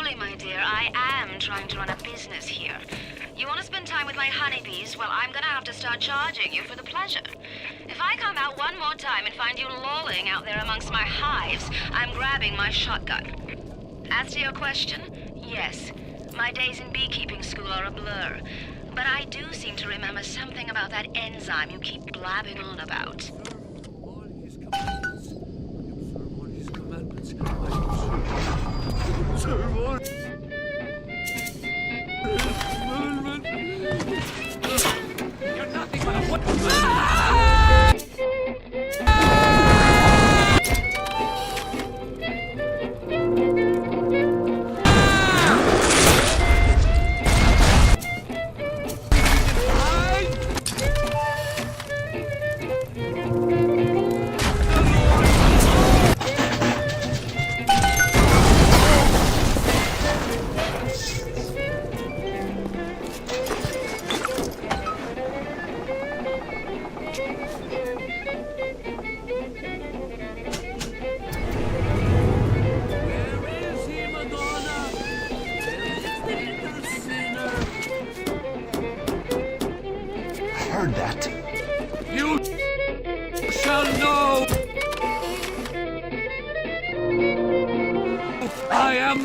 Slowly, my dear. I am trying to run a business here. You want to spend time with my honeybees? Well, I'm gonna have to start charging you for the pleasure. If I come out one more time and find you lolling out there amongst my hives, I'm grabbing my shotgun. As to your question, yes, my days in beekeeping school are a blur. But I do seem to remember something about that enzyme you keep blabbing on about. You're nothing but a what? Heard that. You shall know. I am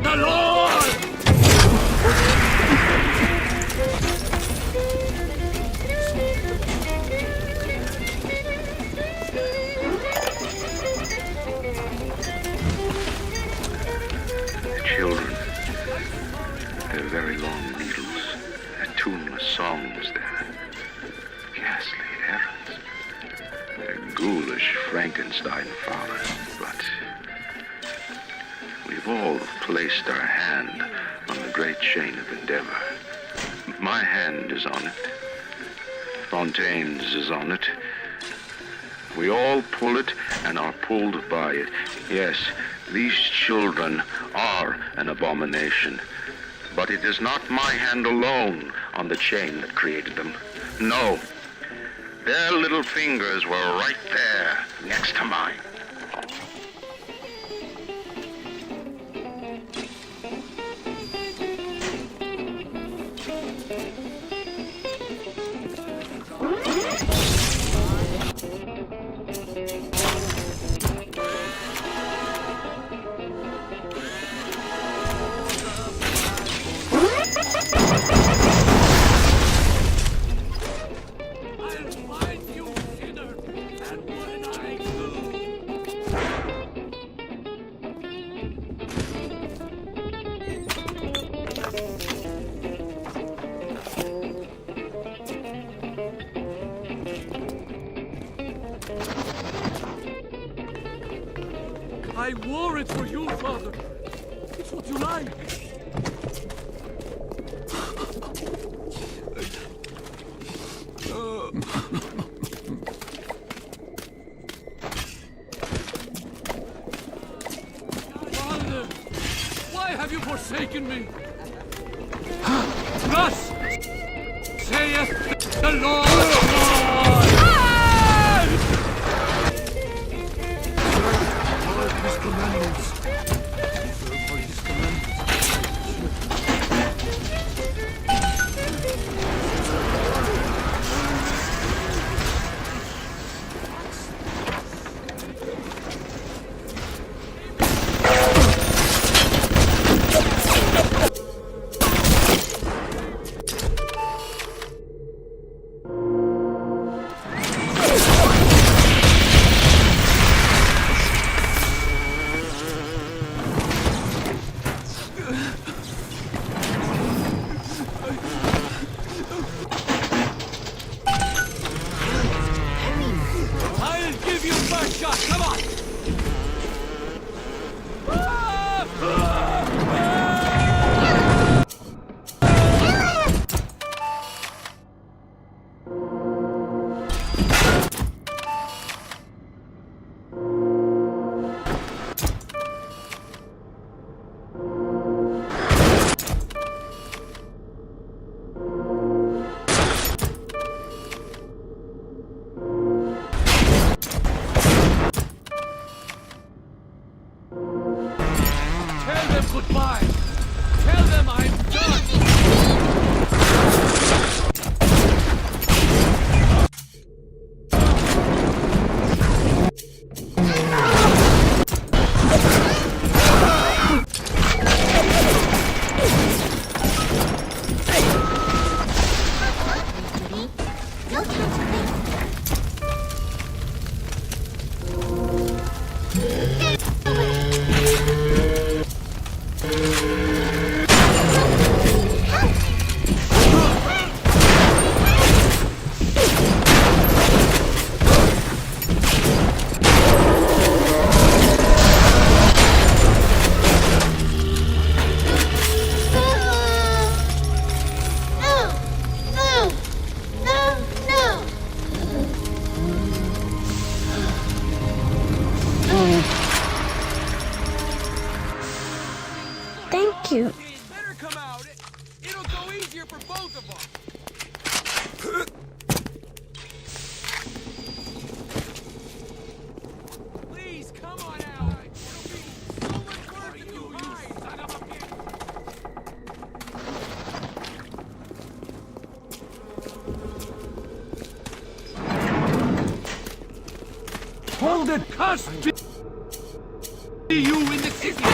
the Lord. Children, their very long needles, their tuneless songs, their ghastly errands, their ghoulish Frankenstein fathers. But we've all placed our hand on the great chain of endeavor. My hand is on it. Fontaine's is on it. We all pull it and are pulled by it. Yes, these children are an abomination. But it is not my hand alone on the chain that created them. No. Their little fingers were right there, next to mine. I wore it for you, Father. It's what you like. Father, why have you forsaken me? Thus saith the Lord God. His commandments. Serve for his commandments. goodbye. Tell them I'm done. Thank you. Better come out. It'll go easier for both of us. Please, come on out. It'll be so much worse if you hide, son of a bitch. Hold it, cuss! See you in the city.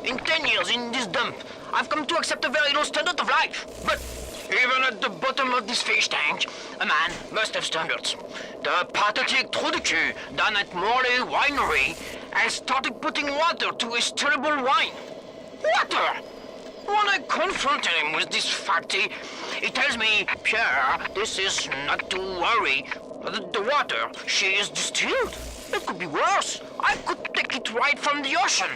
In 10 years in this dump, I've come to accept a very low standard of life. But even at the bottom of this fish tank, a man must have standards. The pathetic Trudeau down at Morley Winery has started putting water to his terrible wine. Water! When I confronted him with this fact, he tells me, Pierre, this is not to worry. The water, she is distilled. It could be worse. I could take it right from the ocean.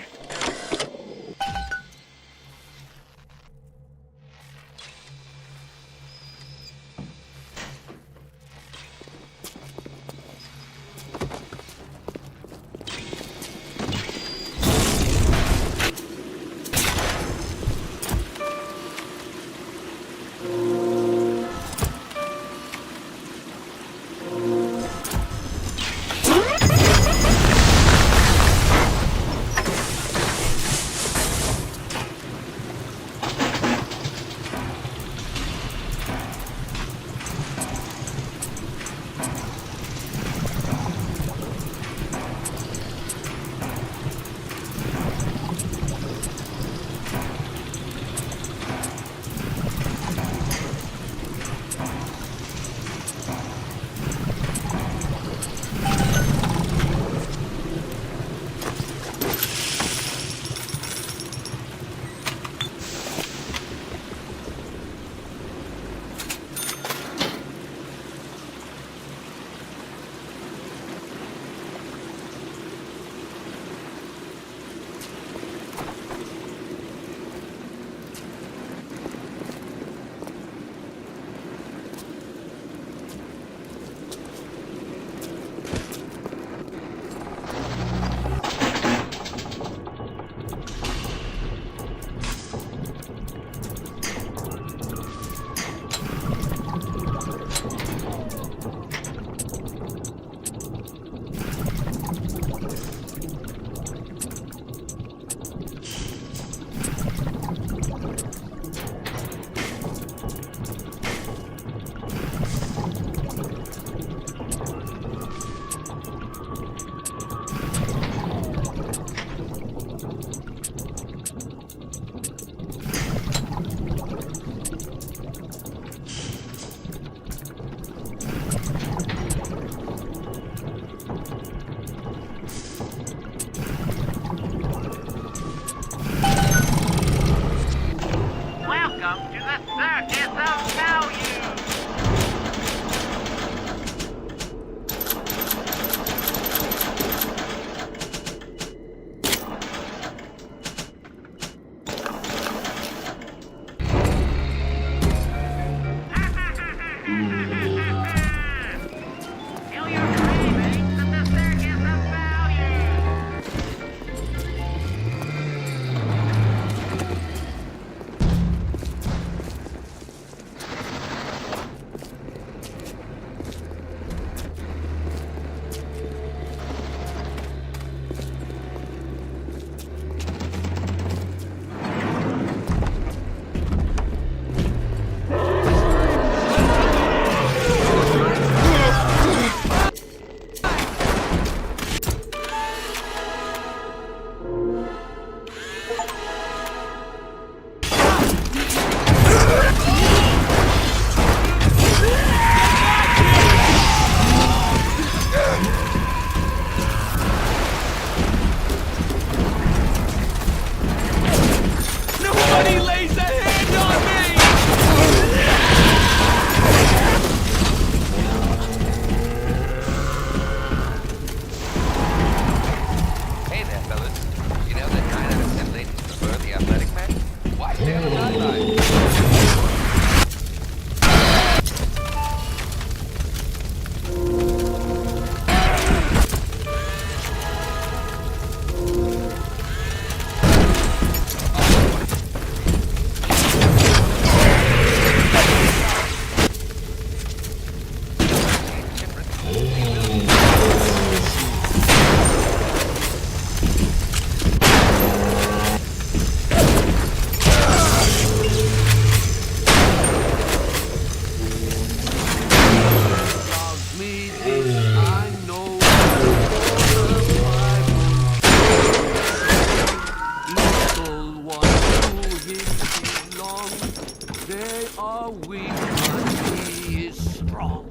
All we must be is strong.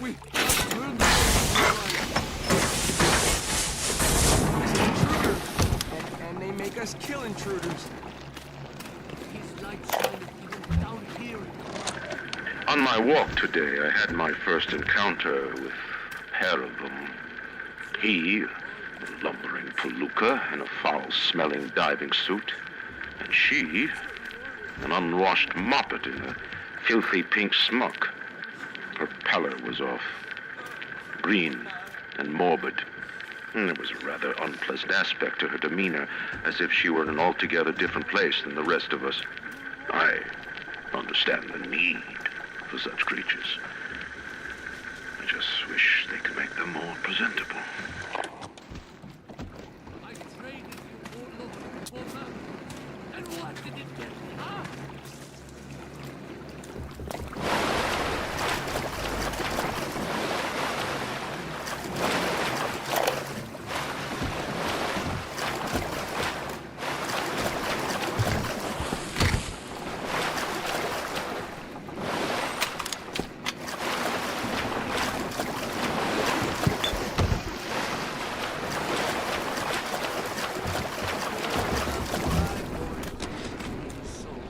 We must learn to and they make us kill intruders. These lights shine even down here. On my walk today, I had my first encounter with a pair of them. He, a lumbering palooka in a foul-smelling diving suit, and she, an unwashed moppet in a filthy pink smock. Her pallor was off, green and morbid. There was a rather unpleasant aspect to her demeanor, as if she were in an altogether different place than the rest of us. I understand the need for such creatures. I just wish they could make them more presentable. I traded you for love for them. And what did it get me, huh?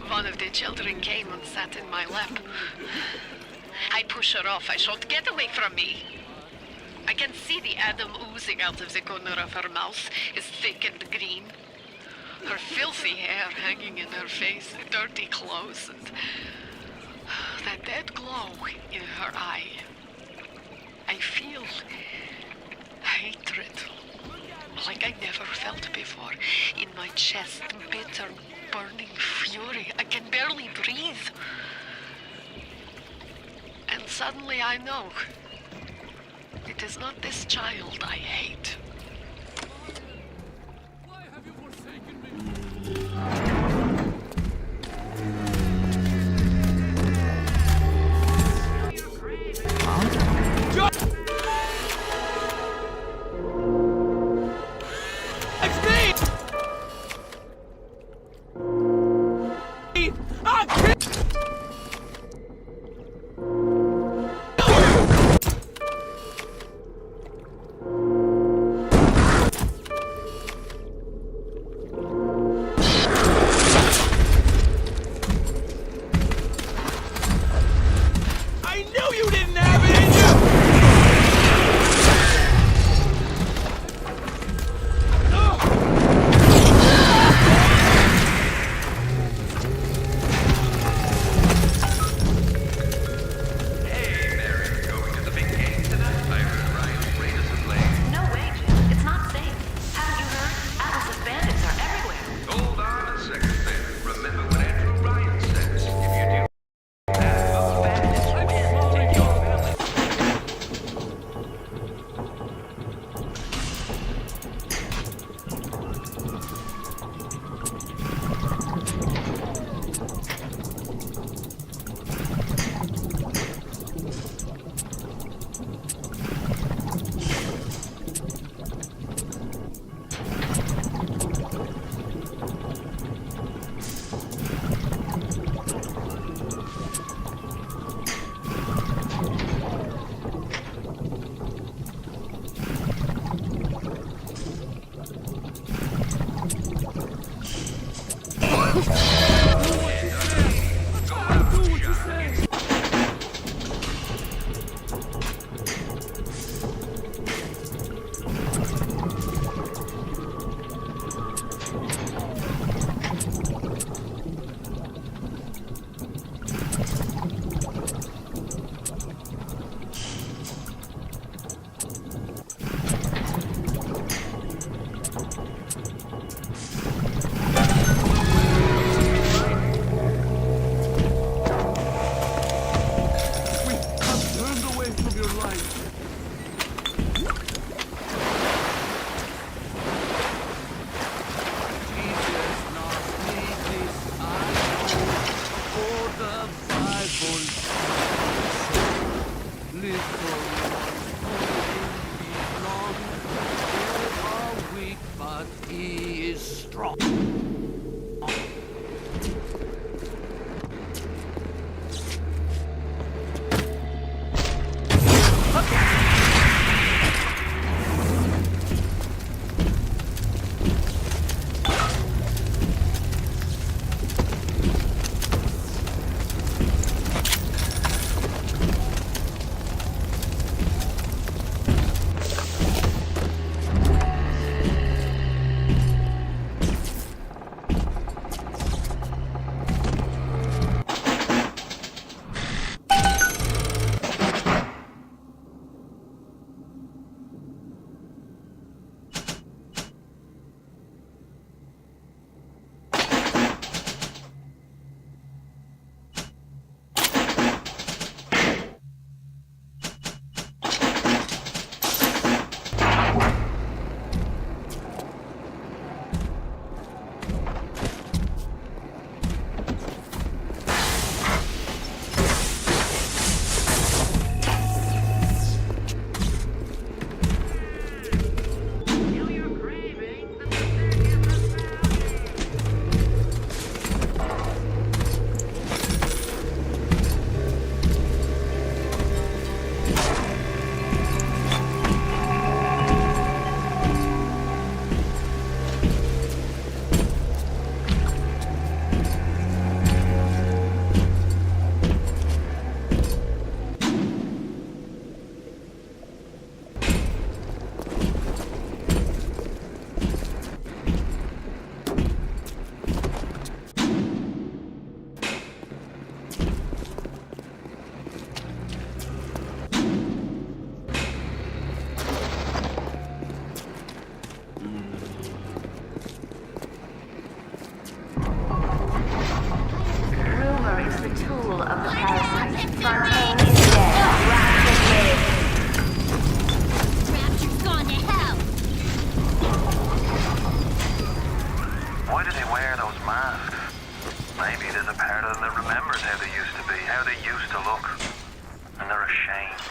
One of the children came and sat in my lap. I push her off. I shout, "Get away from me!" I can see the Adam oozing out of the corner of her mouth, is thick and green. Her filthy hair hanging in her face, dirty clothes, and that dead glow in her eye. I feel hatred, like I never felt before, in my chest, bitter, burning fury. I can barely breathe. And suddenly I know it is not this child I hate. Why have you forsaken me? It's me! I'll kill I knew you didn't have it in you! No way, Jim. It's not safe. Haven't you heard? Atlas's bandits are everywhere. Hold on a second there. Remember what Andrew Ryan says. If you do that, those bandits will take your family. strong. Rumor is the tool of the parasite. Fontaine is dead. Rapture lives. Rapture's gone to hell. Why do they wear those masks? Maybe there's a part of them that remembers how they used to be, how they used to look. And they're ashamed.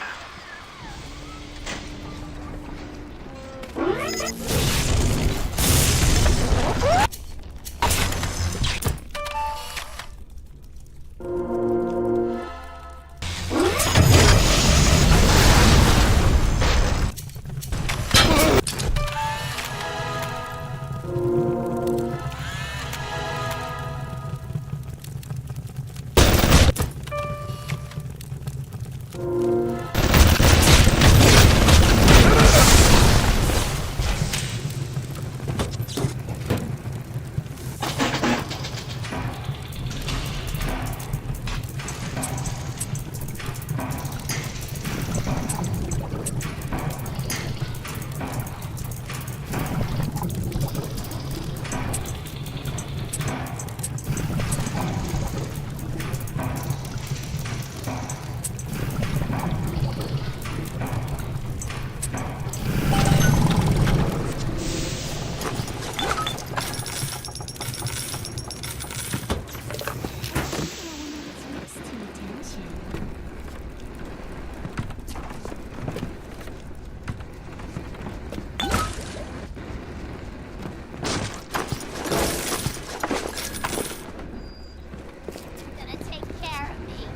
Gonna take care of me.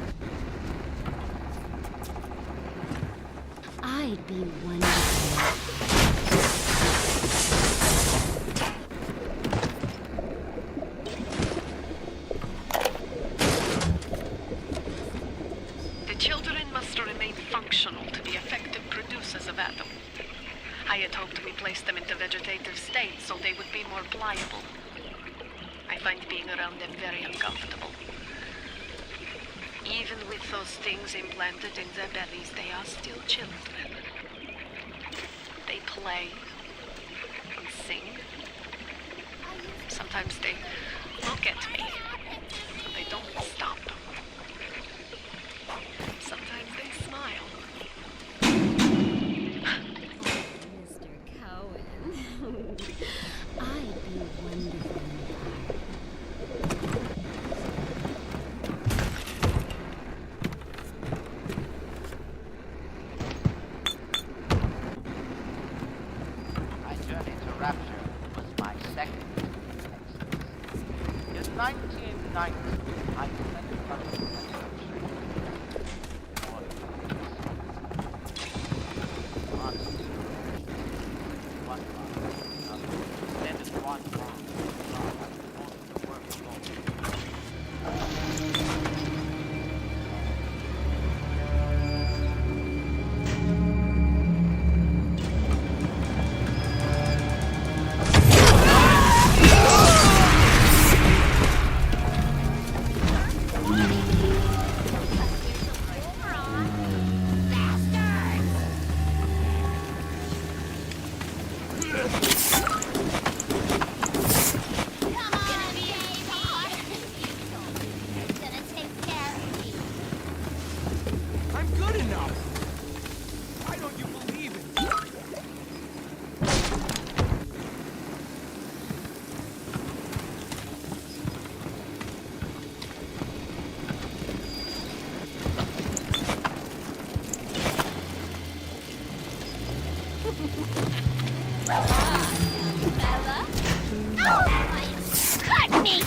I'd be wonderful. The children must remain functional to be effective producers of Atom. I had hoped we placed them into vegetative states so they would be more pliable. I find being around them very uncomfortable. Even with those things implanted in their bellies, they are still children. They play and sing. Sometimes they look at me, but they don't stop. Sometimes they smile. Mr. Cohen. I'd be wonderful. My journey to Rapture was my second. 1990, I attended London I'm good enough. Why don't you believe it? Cut me!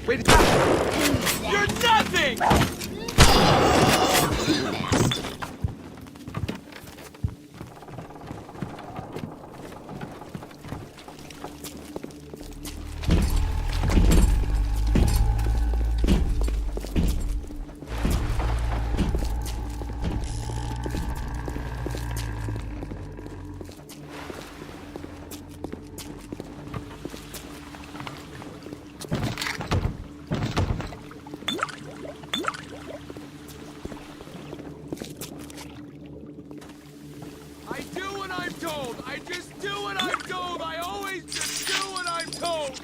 Wait. You're nothing! I do what I'm told! I just do what I'm told! I always just do what I'm told!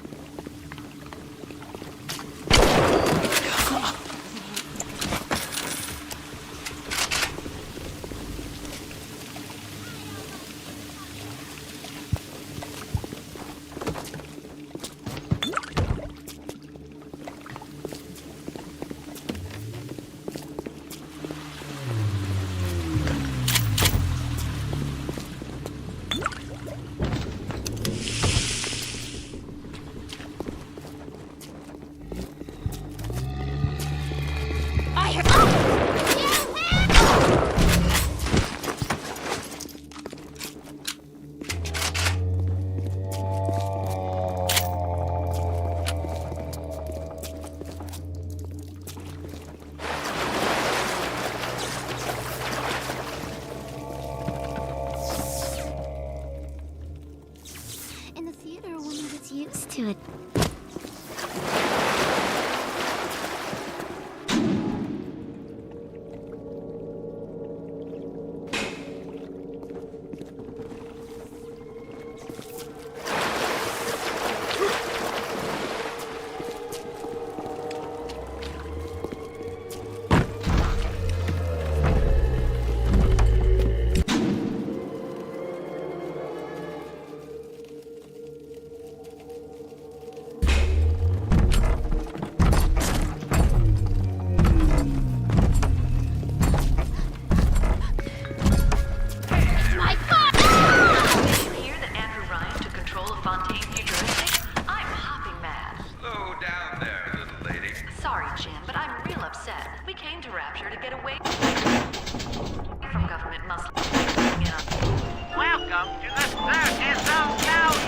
In the theater, one gets used to it. Welcome to the circus of value!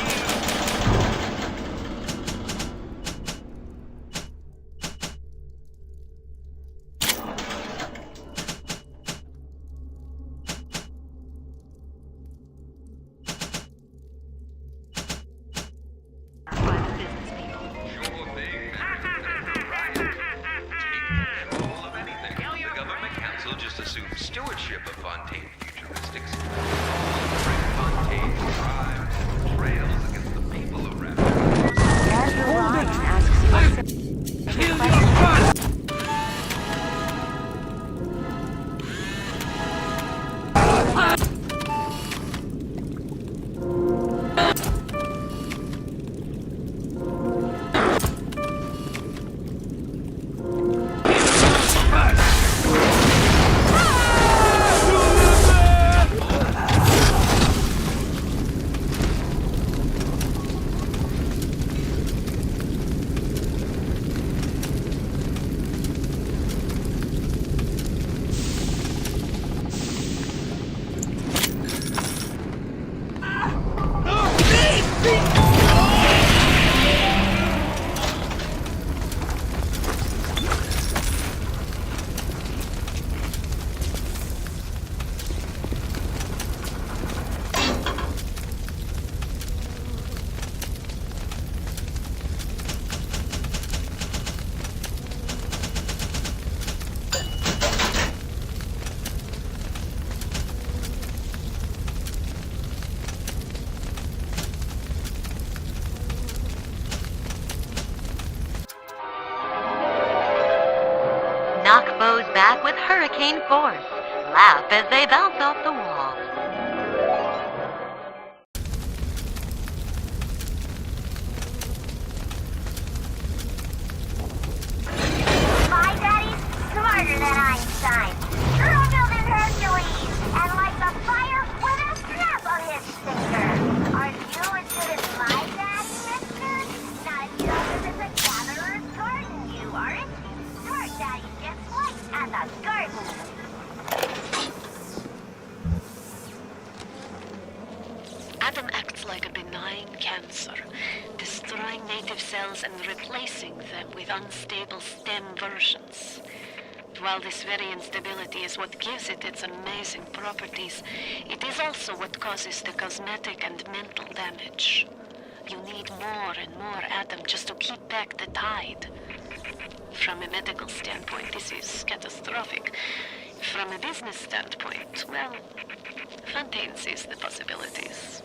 Just assume stewardship of Fontaine Futuristics. Fontaine drives trails against the people of Rapture. Andrew Ryan asks you Kill your gun! knock bows back with hurricane force. Laugh as they bounce off the wall. My daddy's smarter than Einstein. Stronger than Hercules. And like the fire with a snap of his finger. Are you as good as my daddy, mister? Not as young as a gatherer's garden. cells and replacing them with unstable stem versions. While this very instability is what gives it its amazing properties, it is also what causes the cosmetic and mental damage. You need more and more Adam just to keep back the tide. From a medical standpoint, this is catastrophic. From a business standpoint, well, Fontaine sees the possibilities.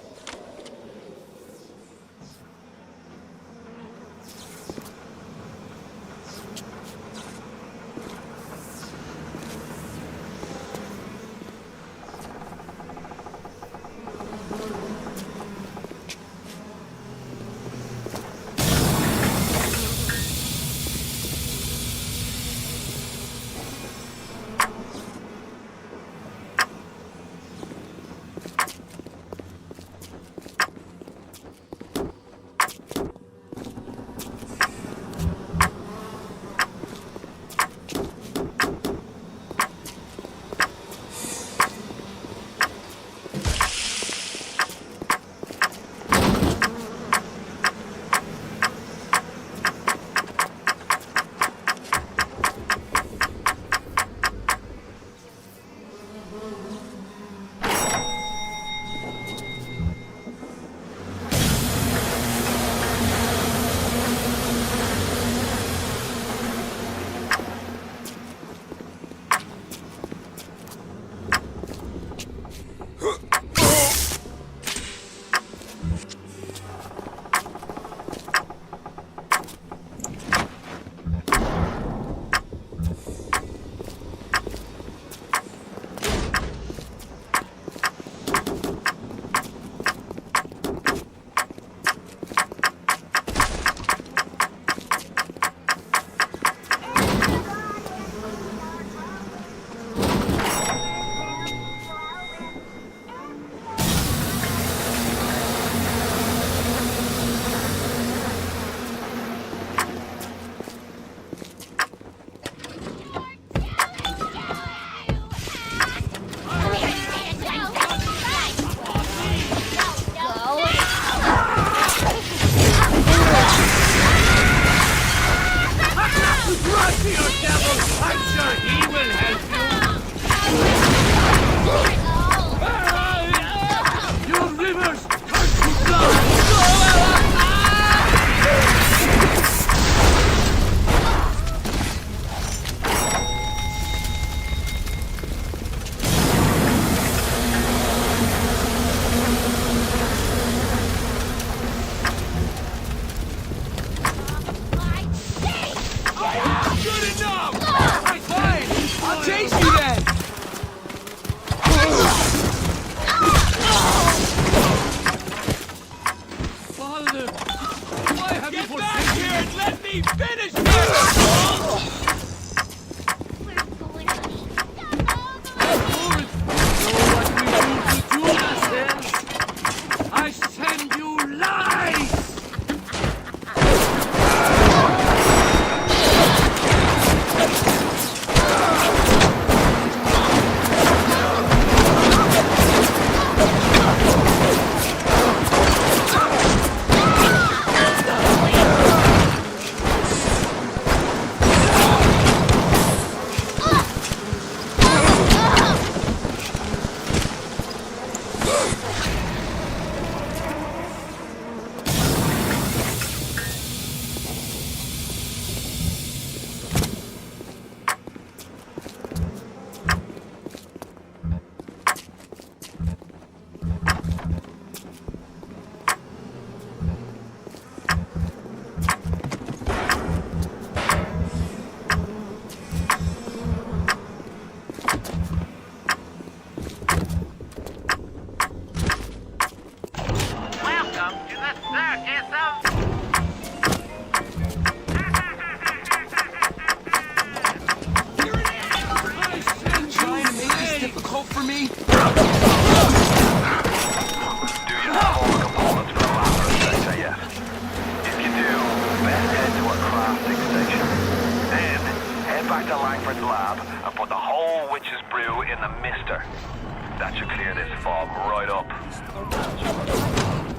That should clear this fog right up.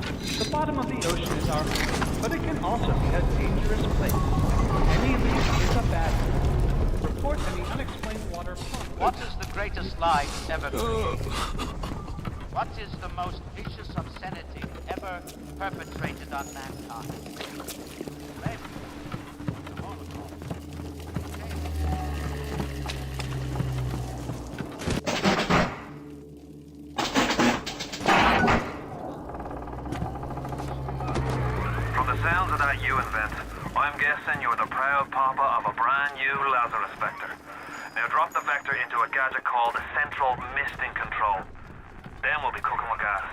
The bottom of the ocean is our home, but it can also be a dangerous place. Any leak is a bad one. Report any unexplained water pump. What is the greatest lie ever created? What is the most vicious obscenity ever perpetrated on mankind? Maybe the Holocaust. From the sounds of that you invent, I'm guessing you're the proud papa of a brand new Lazarus Vector. Now drop the Vector into a gadget called Central Misting Control. Then we'll be cooking with gas.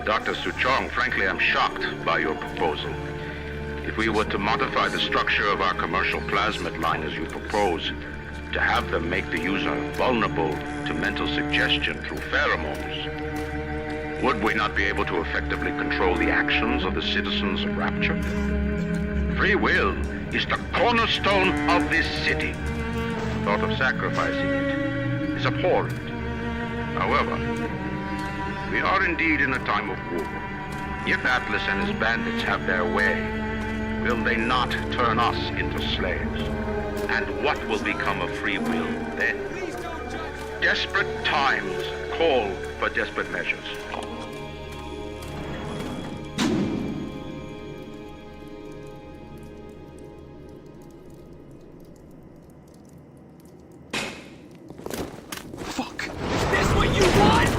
Dr. Suchong, frankly, I'm shocked by your proposal. If we were to modify the structure of our commercial plasmid line as you propose, to have them make the user vulnerable to mental suggestion through pheromones, would we not be able to effectively control the actions of the citizens of Rapture? Free will is the cornerstone of this city. The thought of sacrificing it is abhorrent. However, we are indeed in a time of war. If Atlas and his bandits have their way, will they not turn us into slaves? And what will become of free will then? Desperate times call for desperate measures. Fuck! Is this what you want?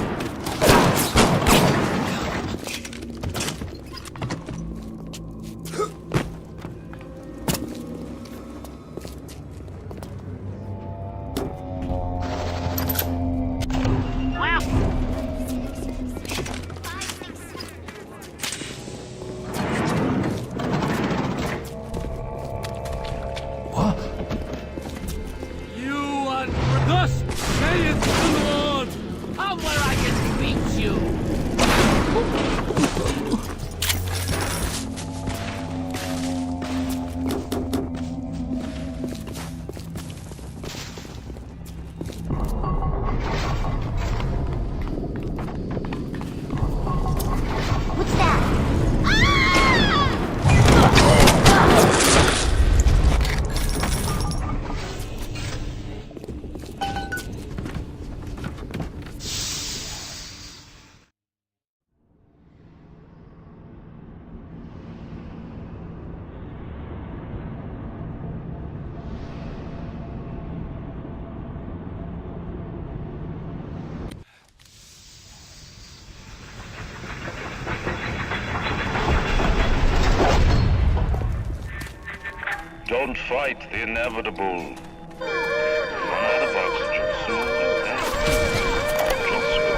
Don't fight the inevitable. Run out of oxygen soon, and then just go.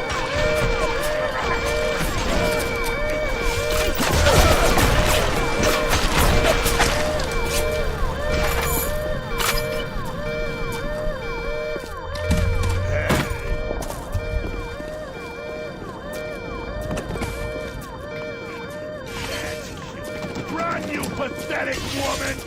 Run, you pathetic woman!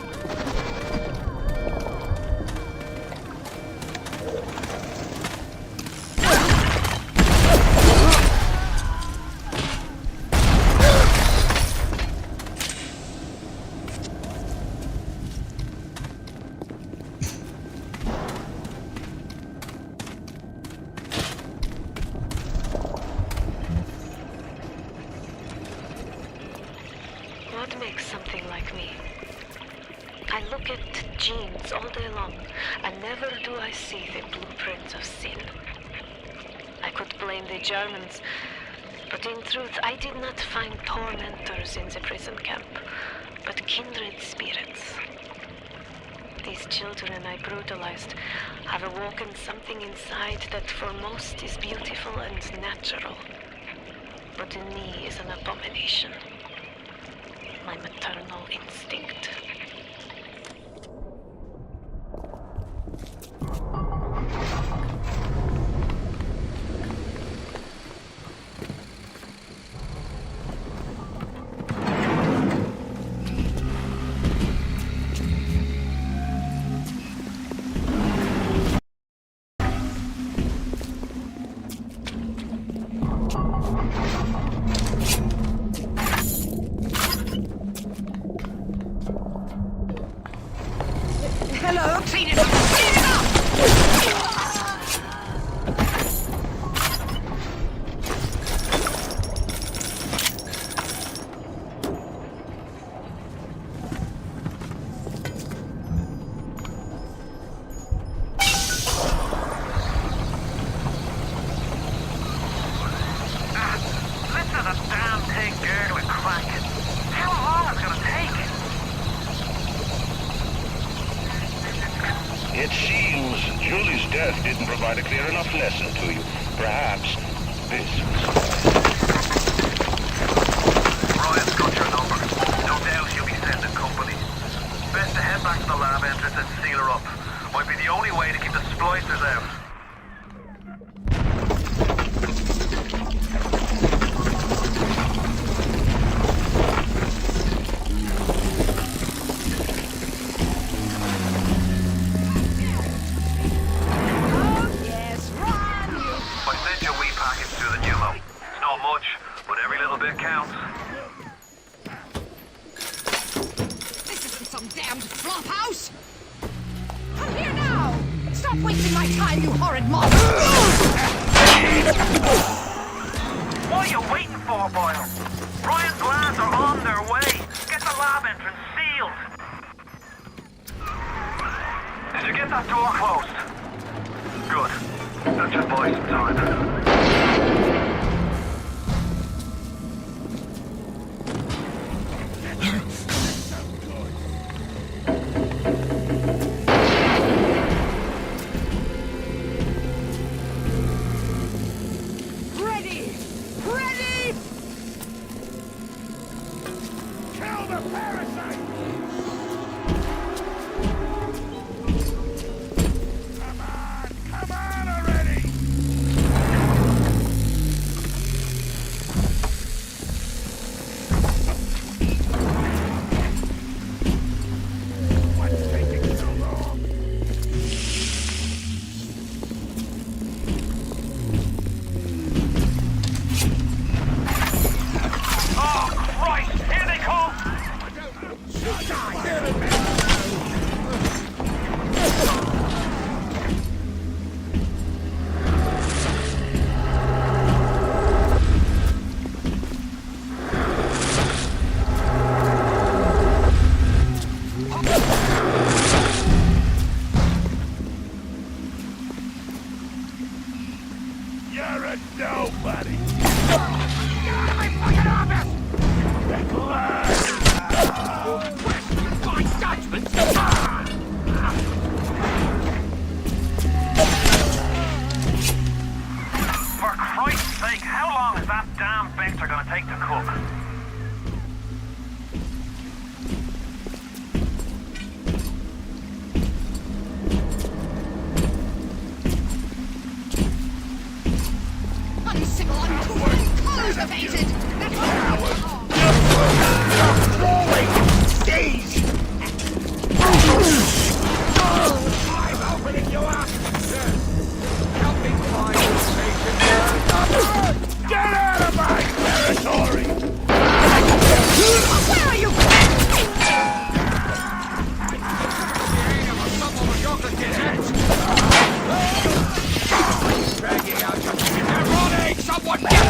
genes all day long, and never do I see the blueprint of sin. I could blame the Germans, but in truth I did not find tormentors in the prison camp, but kindred spirits. These children I brutalized have awoken something inside that for most is beautiful and natural, but in me is an abomination. My maternal instinct. Hello? Clean it up! Clean it up! Listen to that damn thing gurgling and cracking. How long is it gonna take? It seems Julie's death didn't provide a clear enough lesson to you. Perhaps this was... Ryan's got your number. No doubt he'll be sending company. Best to head back to the lab entrance and seal her up. Might be the only way to keep the splicers out. I sent you a wee package through the pneumo. It's not much, but every little bit counts. This isn't some damned flop house! Come here now! Stop wasting my time, you horrid monster! What are you waiting for, Boyle? Ryan's lads are on their way. Get the lab entrance sealed. Did you get that door closed? Good. That should buy some time. Ready! Ready! Kill the parasite! Come on already! What's taking so long? Oh, Christ! Here they come! You're a nobody! My judgment! For Christ's sake, how long is that damn vector gonna take to cook? Uncivil, uncouth, uncultivated! That's I'm opening you up! Help me find the station! Get out of my territory! Where are you? Dragging out your... They're running! Someone get out!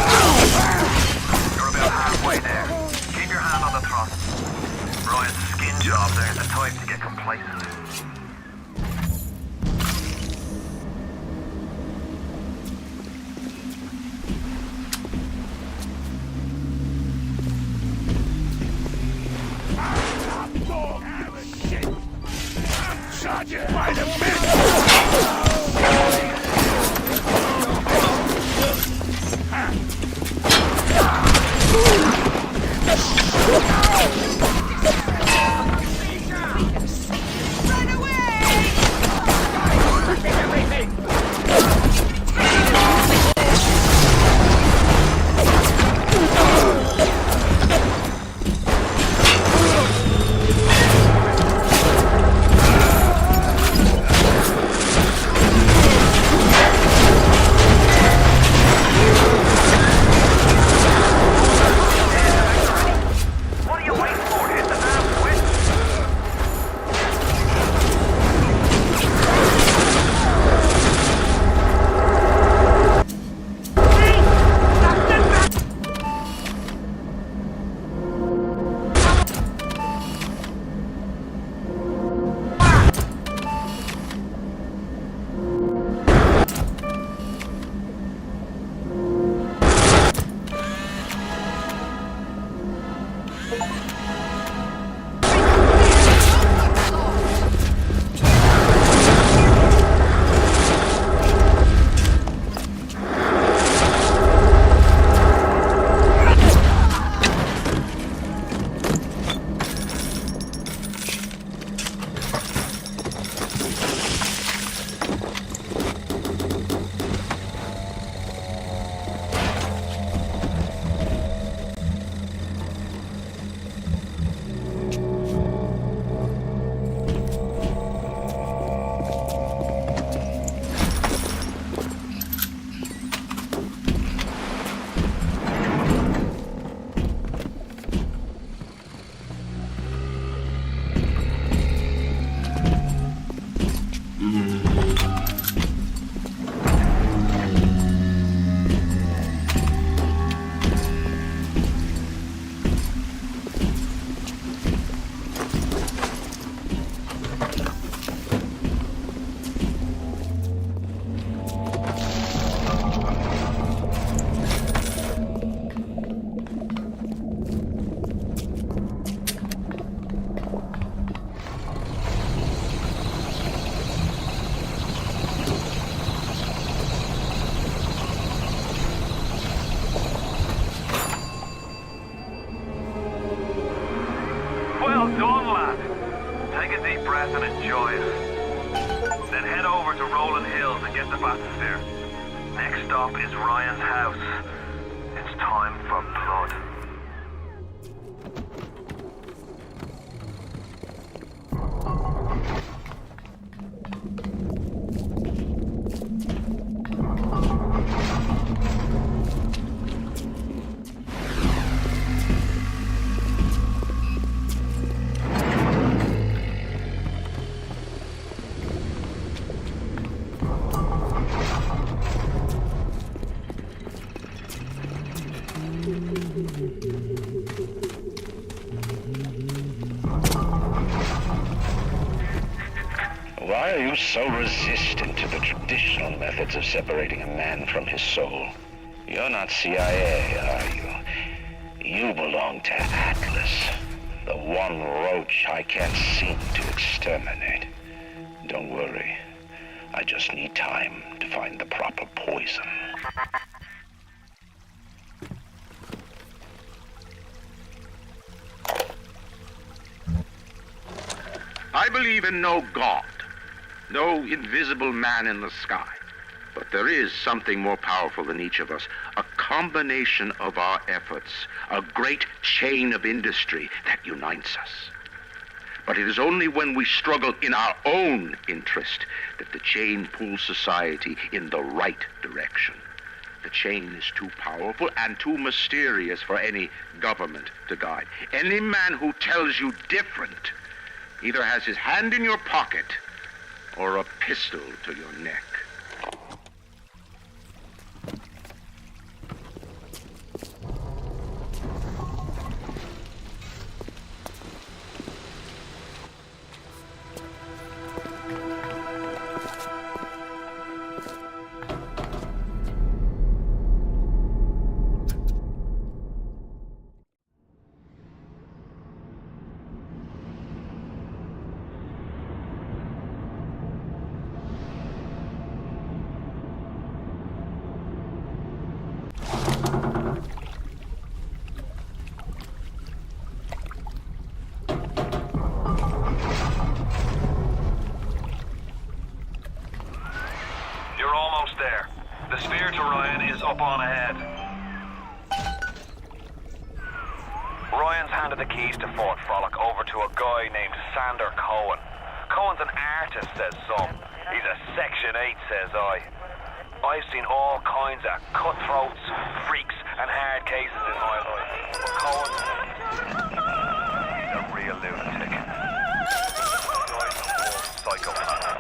Well done, lad. Take a deep breath and enjoy it. Then head over to Rolling Hills and get the bathysphere. Next stop is Ryan's house. It's time for blood. Why are you so resistant to the traditional methods of separating a man from his soul? You're not CIA, are you? You belong to Atlas, the one roach I can't seem to exterminate. Don't worry. I just need time to find the proper poison. I believe in no God, no invisible man in the sky. But there is something more powerful than each of us, a combination of our efforts, a great chain of industry that unites us. But it is only when we struggle in our own interest that the chain pulls society in the right direction. The chain is too powerful and too mysterious for any government to guide. Any man who tells you different either has his hand in your pocket or a pistol to your neck. almost there. The sphere to Ryan is up on ahead. Ryan's handed the keys to Fort Frolic over to a guy named Sander Cohen. Cohen's an artist, says some. He's a Section 8, says I. I've seen all kinds of cutthroats, freaks, and hard cases in my life. But Cohen, he's a real lunatic. He's a psychopath.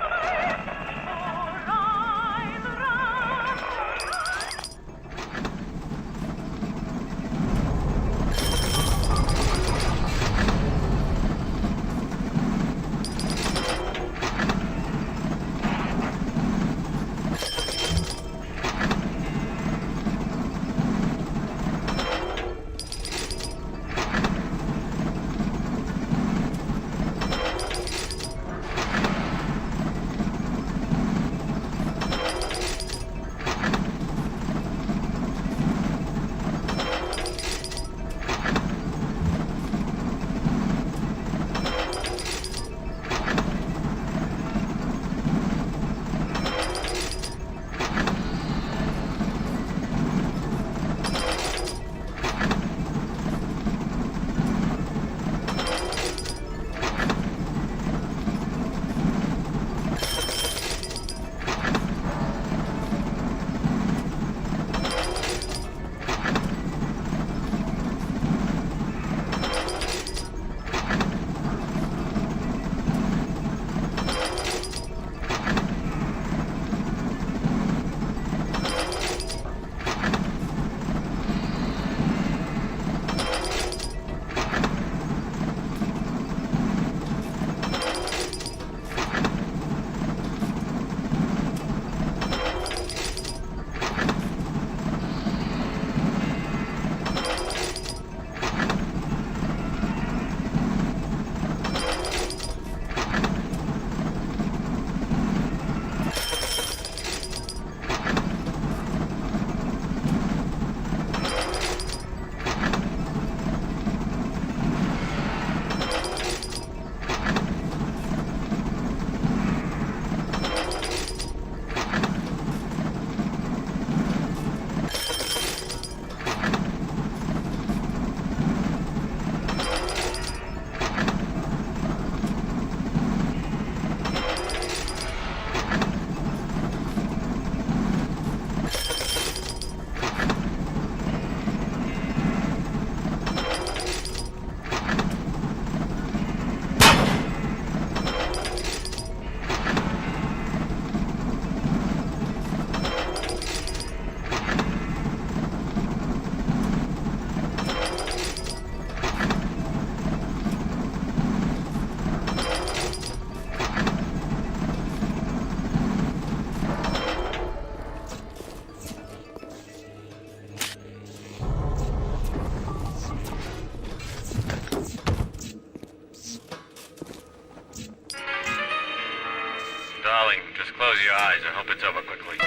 Darling, just close your eyes. I hope it's over quickly.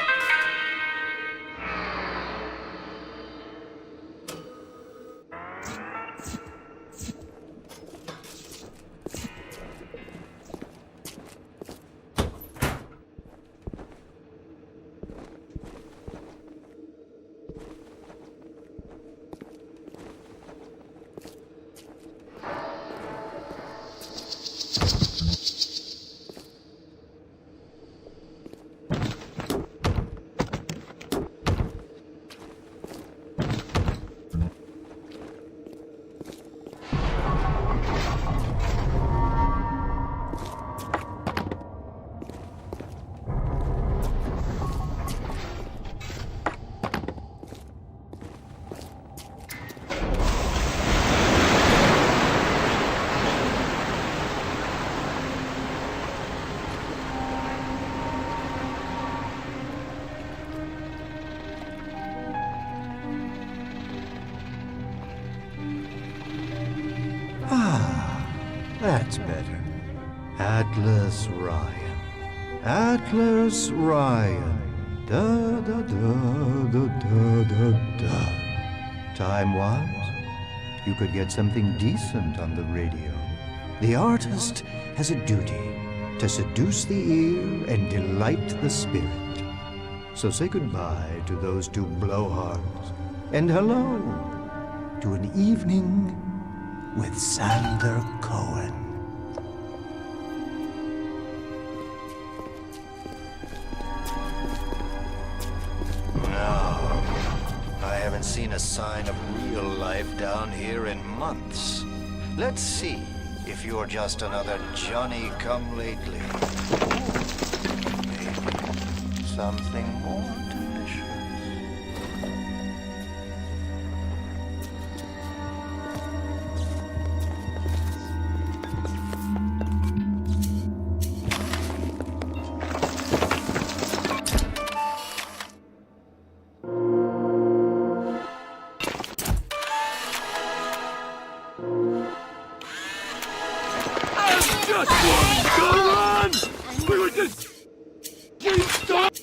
That's better. Atlas Ryan. Atlas Ryan. Da da da da da da da. Time-wise, you could get something decent on the radio. The artist has a duty to seduce the ear and delight the spirit. So say goodbye to those two blowhards, and hello to an evening with Sander Cohen. No, I haven't seen a sign of real life down here in months. Let's see if you're just another Johnny-come-lately. Maybe something more delicious. Just one! Go on! We were just getting started!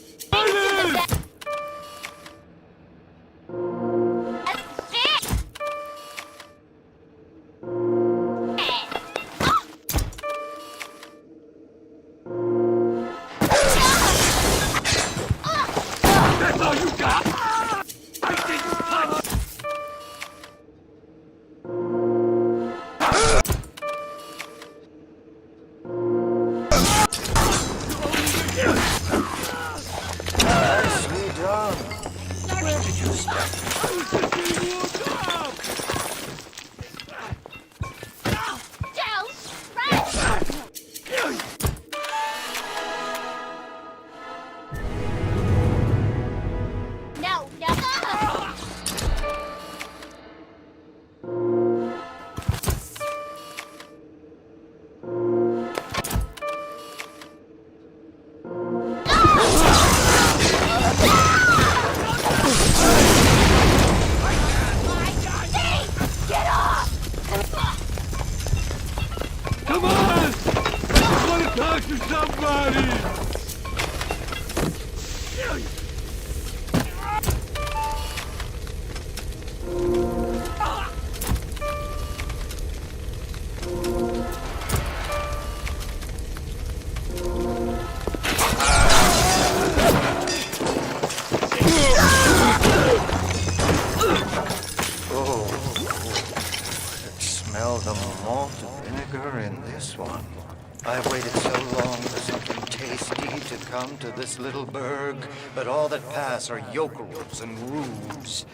That's all you got? I didn't touch! Nicely done. Where did you start? I was just getting warmed up! No, no! Come on! I want to talk to somebody! Oh, smell the malt vinegar in this one. I've waited so long for something tasty to come to this little burg, but all that pass are yokels and rubes.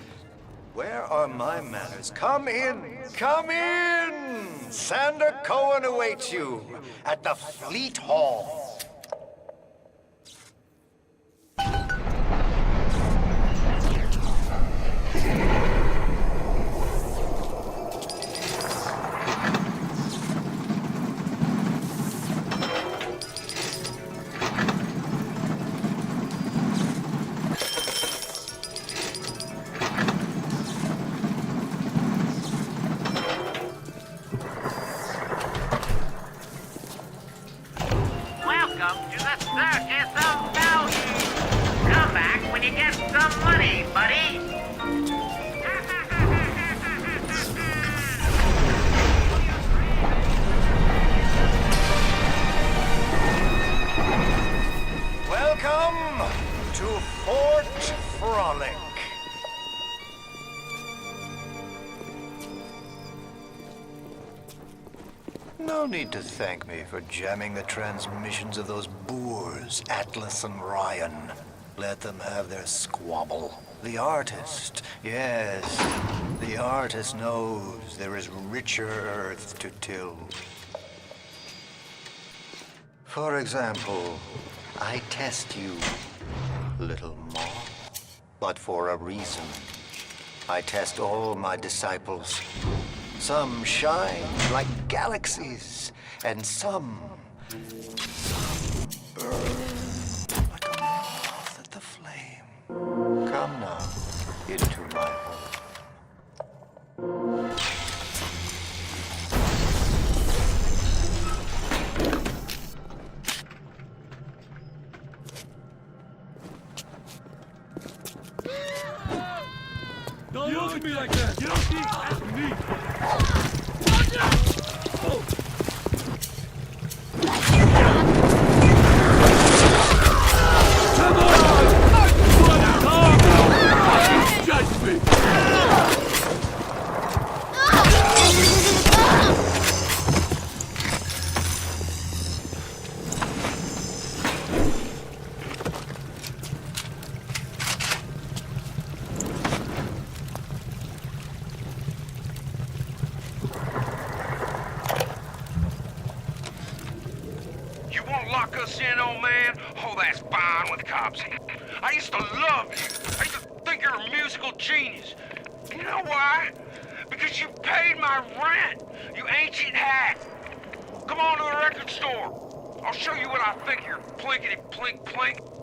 Where are my manners? Come in! Come in! Sander Cohen awaits you at the Fleet Hall. Welcome to the Circus of Value. Come back when you get some money, buddy. Welcome to Fort Frolic. No need to thank me for jamming the transmissions of those boors, Atlas and Ryan. Let them have their squabble. The artist, yes, the artist knows there is richer earth to till. For example, I test you, little moth, but for a reason. I test all my disciples. Some shine like galaxies, and some burn like a moth at the flame. Come now, into my home. Don't look at me like that! You don't think that's me! Come on! spying with cops. I used to love you. I used to think you're a musical genius. You know why? Because you paid my rent, you ancient hack. Come on to the record store. I'll show you what I think you're plinkety plink plink.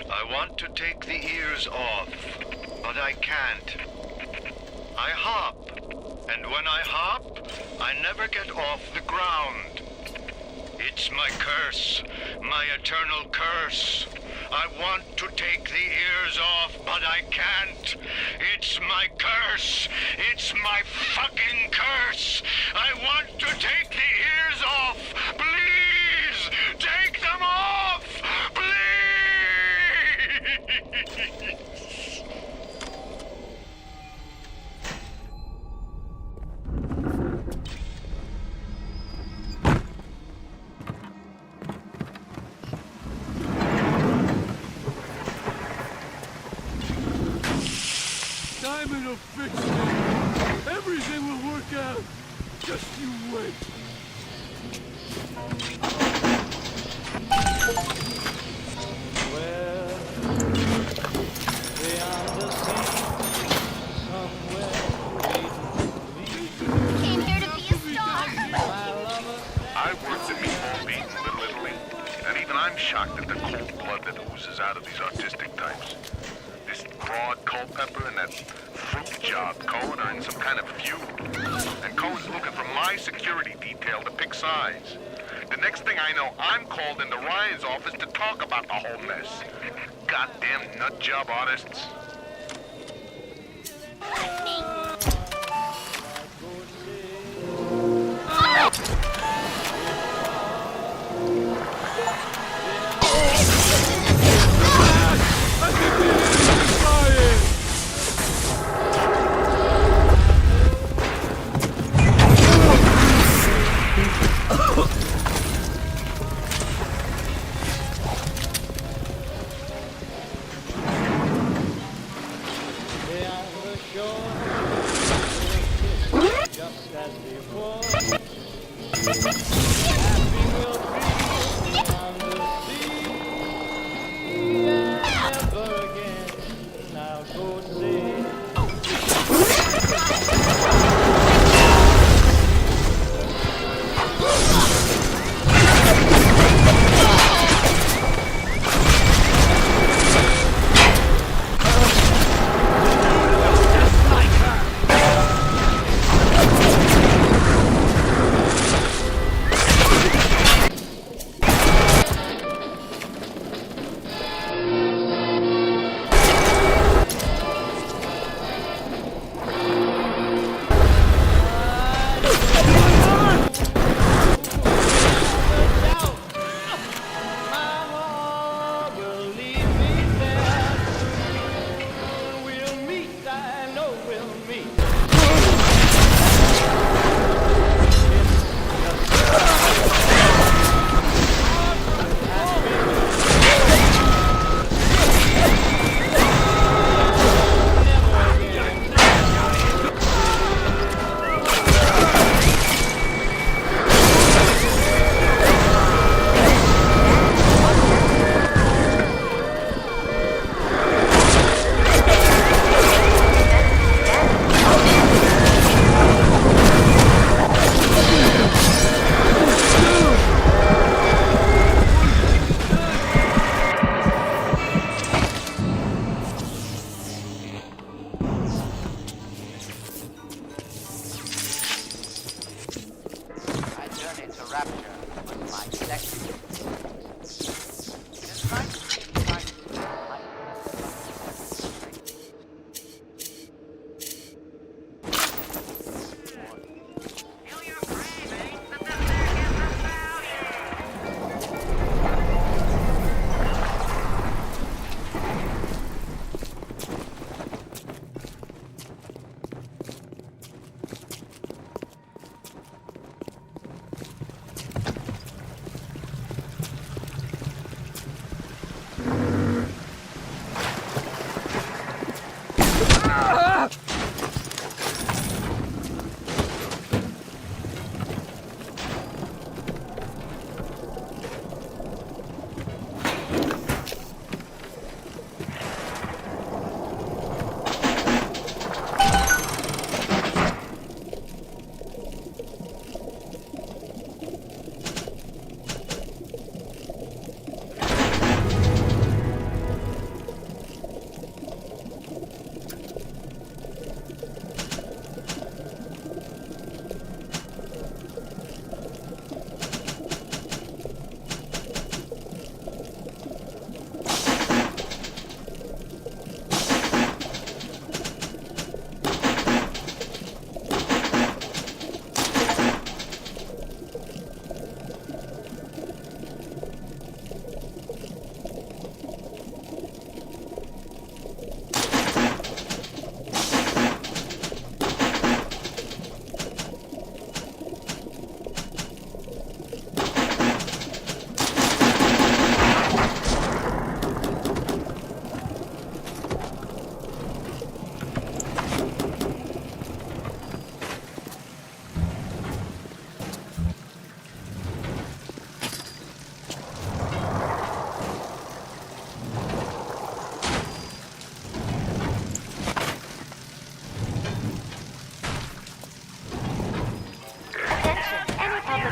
I want to take the ears off, but I can't. I hop, and when I hop, I never get off the ground. It's my curse, my eternal curse. I want to take the ears off, but I can't. It's my curse. It's my fucking curse. I want to take the ears off. Please, take them off. Please. Diamond will fix it. Everything will work out. Just you wait. Well, beyond the sea, somewhere Came here to be a star. I worked at Meatball Beat in Little Italy, and even I'm shocked at the cold blood that oozes out of these artistic types. This Claude Culpepper and that fruit job Cohen are in some kind of feud. And Cohen's looking for my security detail to pick sides. The next thing I know, I'm called into Ryan's office to talk about the whole mess. Goddamn nut job artists. beyond the shore. rapture was my second. It is nice to be trying to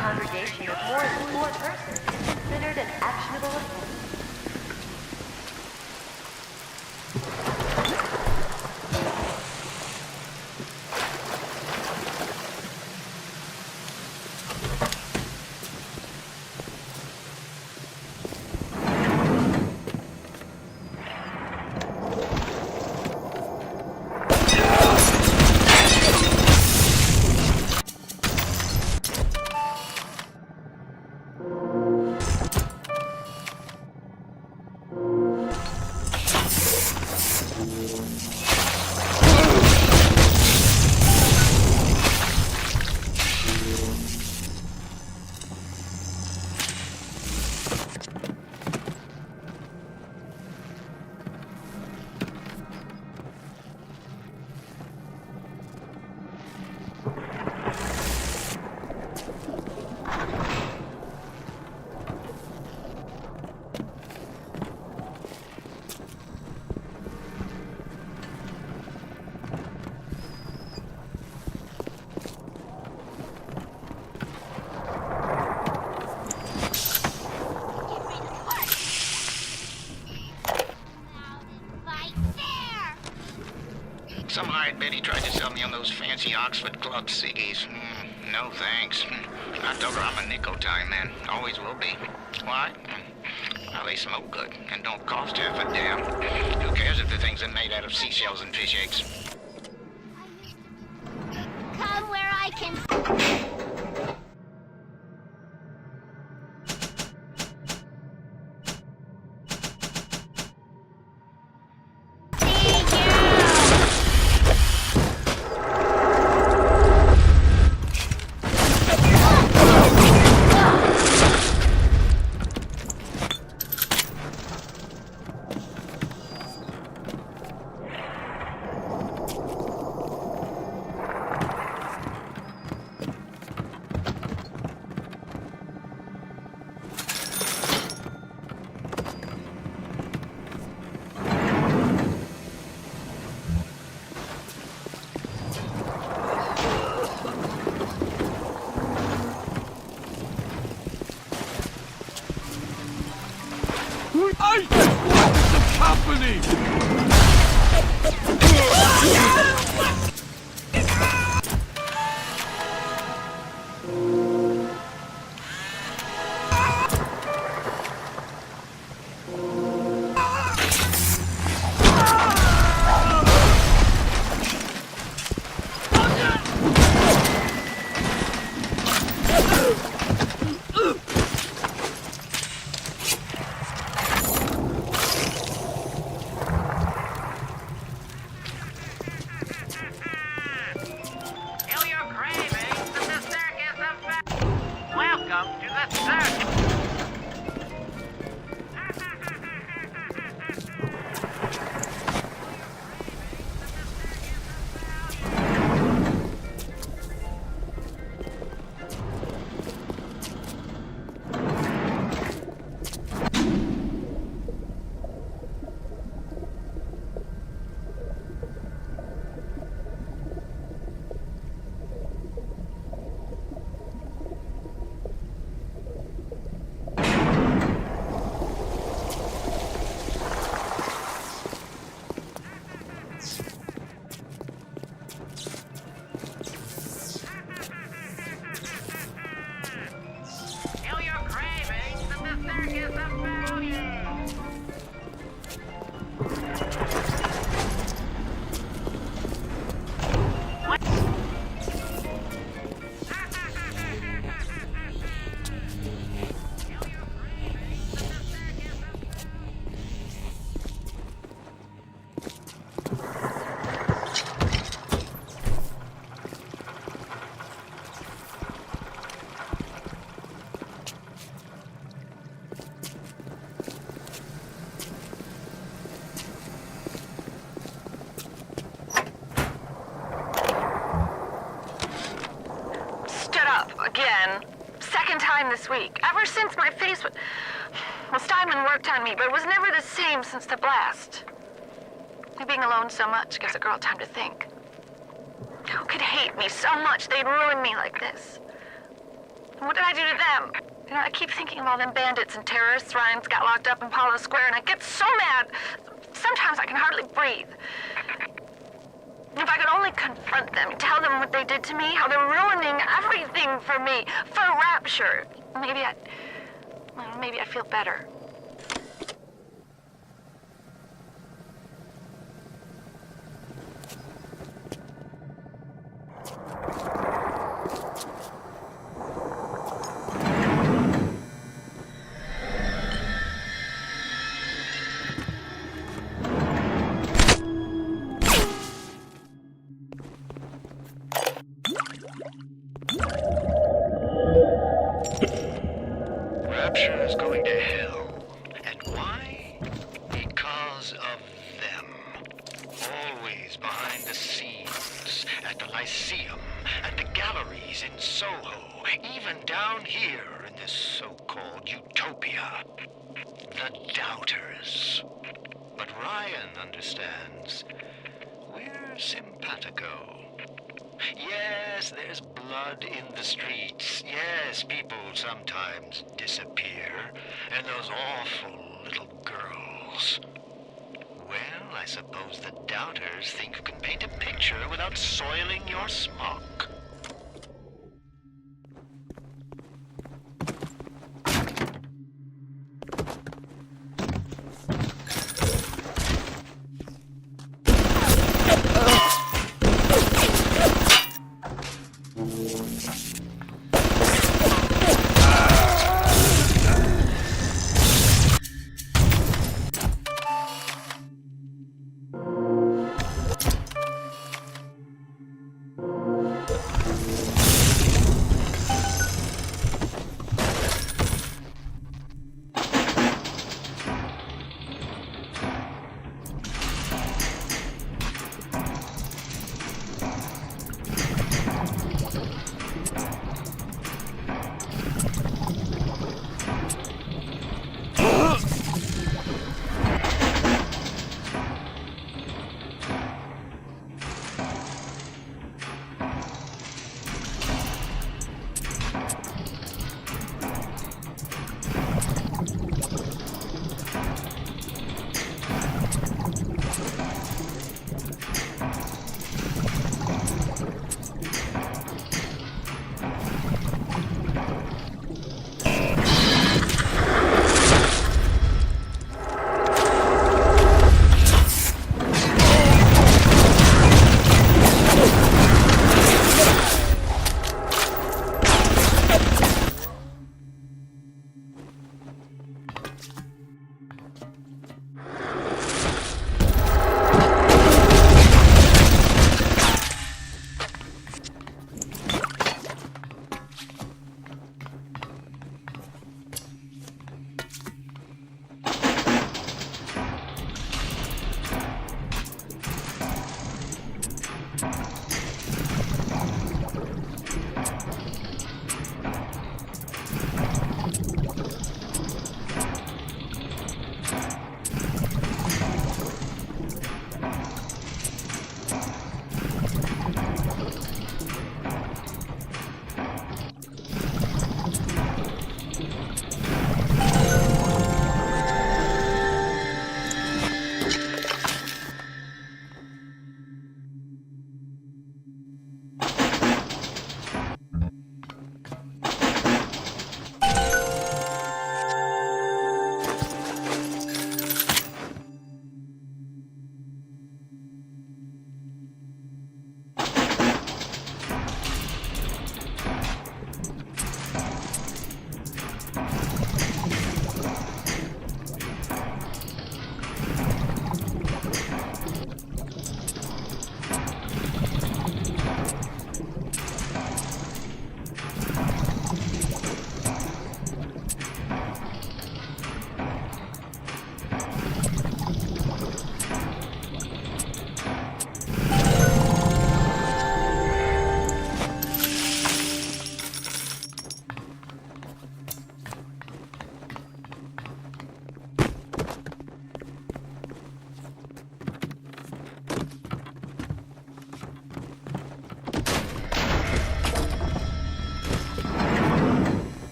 congregation of more than 4 persons is considered an actionable offense. Some hired Betty tried to sell me on those fancy Oxford Club ciggies. No thanks. I told her I'm a nicotine man. Always will be. Why? Well, they smoke good and don't cost half a damn. Who cares if the things are made out of seashells and fish eggs? Come where I can... I just wanted some company! Again. Second time this week. Ever since my face was... Well, Steinman worked on me, but it was never the same since the blast. Being alone so much gives a girl time to think. Who could hate me so much they'd ruin me like this? And what did I do to them? You know, I keep thinking of all them bandits and terrorists Ryan's got locked up in Palo Square, and I get so mad. Sometimes I can hardly breathe. If I could only confront them, tell them what they did to me, how they're ruining everything for me, for Rapture, maybe I'd feel better. Rapture is going to hell. And why? Because of them. Always behind the scenes, at the Lyceum, at the galleries in Soho, even down here in this so-called utopia. The Doubters. But Ryan understands. We're simpatico. Yes, there's blood in the streets. Yes, people sometimes disappear. And those awful little girls. Well, I suppose the Doubters think you can paint a picture without soiling your smock.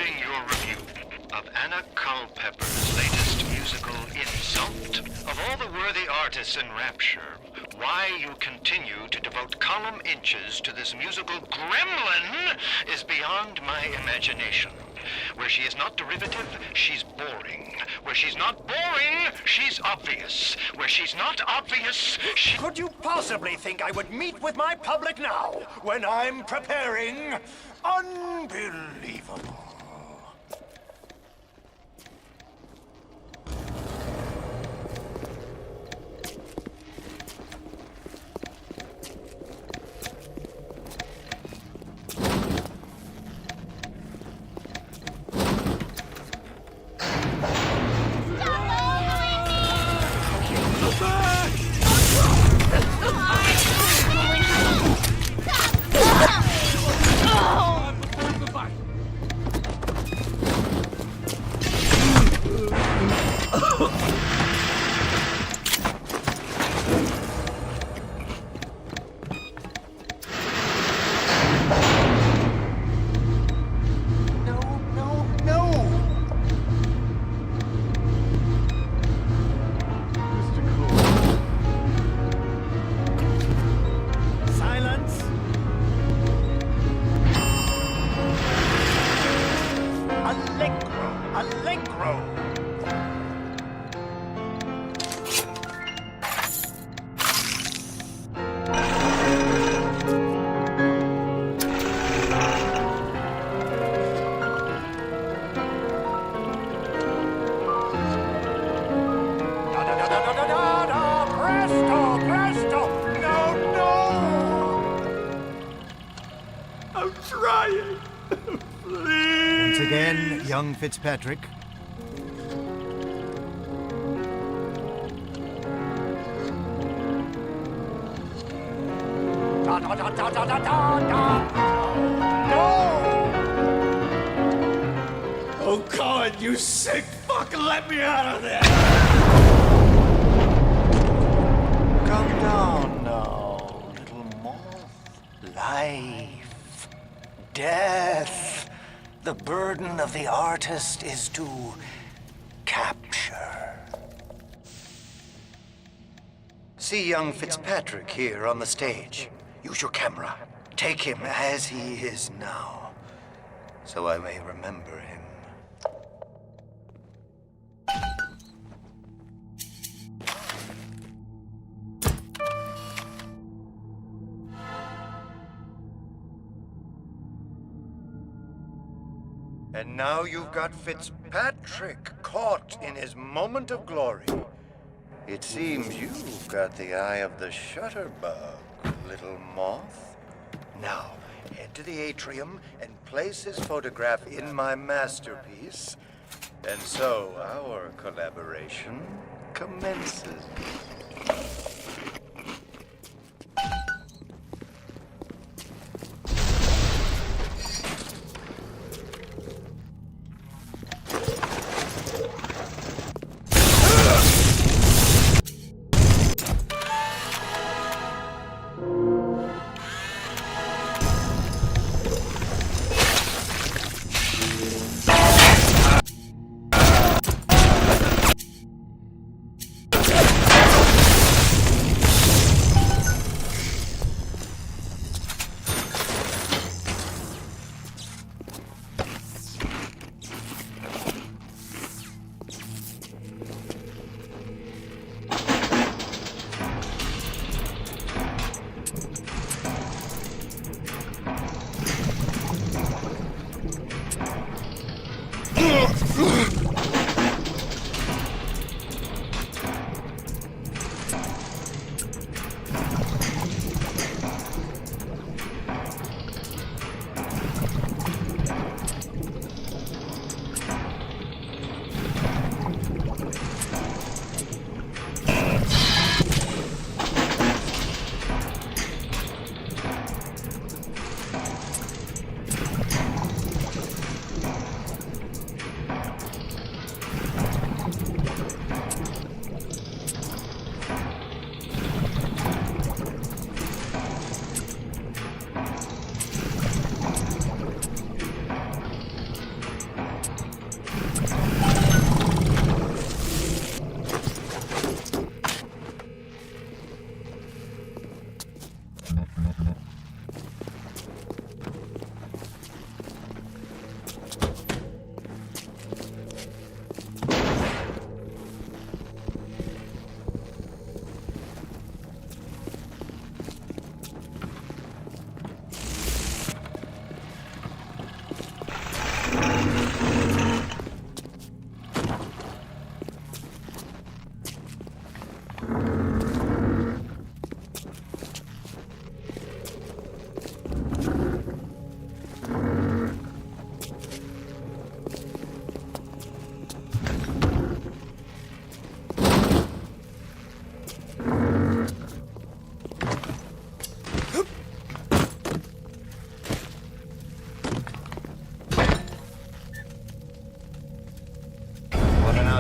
giving your review of Anna Culpepper's latest musical insult. Of all the worthy artists in Rapture, why you continue to devote column inches to this musical gremlin is beyond my imagination. Where she is not derivative, she's boring. Where she's not boring, she's obvious. Where she's not obvious, she... Could you possibly think I would meet with my public now, when I'm preparing? Unbelievable. Once again, young Fitzpatrick. Oh God, you sick fuck, let me out of there! Calm down now, little moth. Life, death. The burden of the artist is to capture. See young Fitzpatrick here on the stage. Use your camera. Take him as he is now, so I may remember him. And now you've got Fitzpatrick caught in his moment of glory. It seems you've got the eye of the shutterbug, little moth. Now, head to the atrium and place his photograph in my masterpiece. And so our collaboration commences.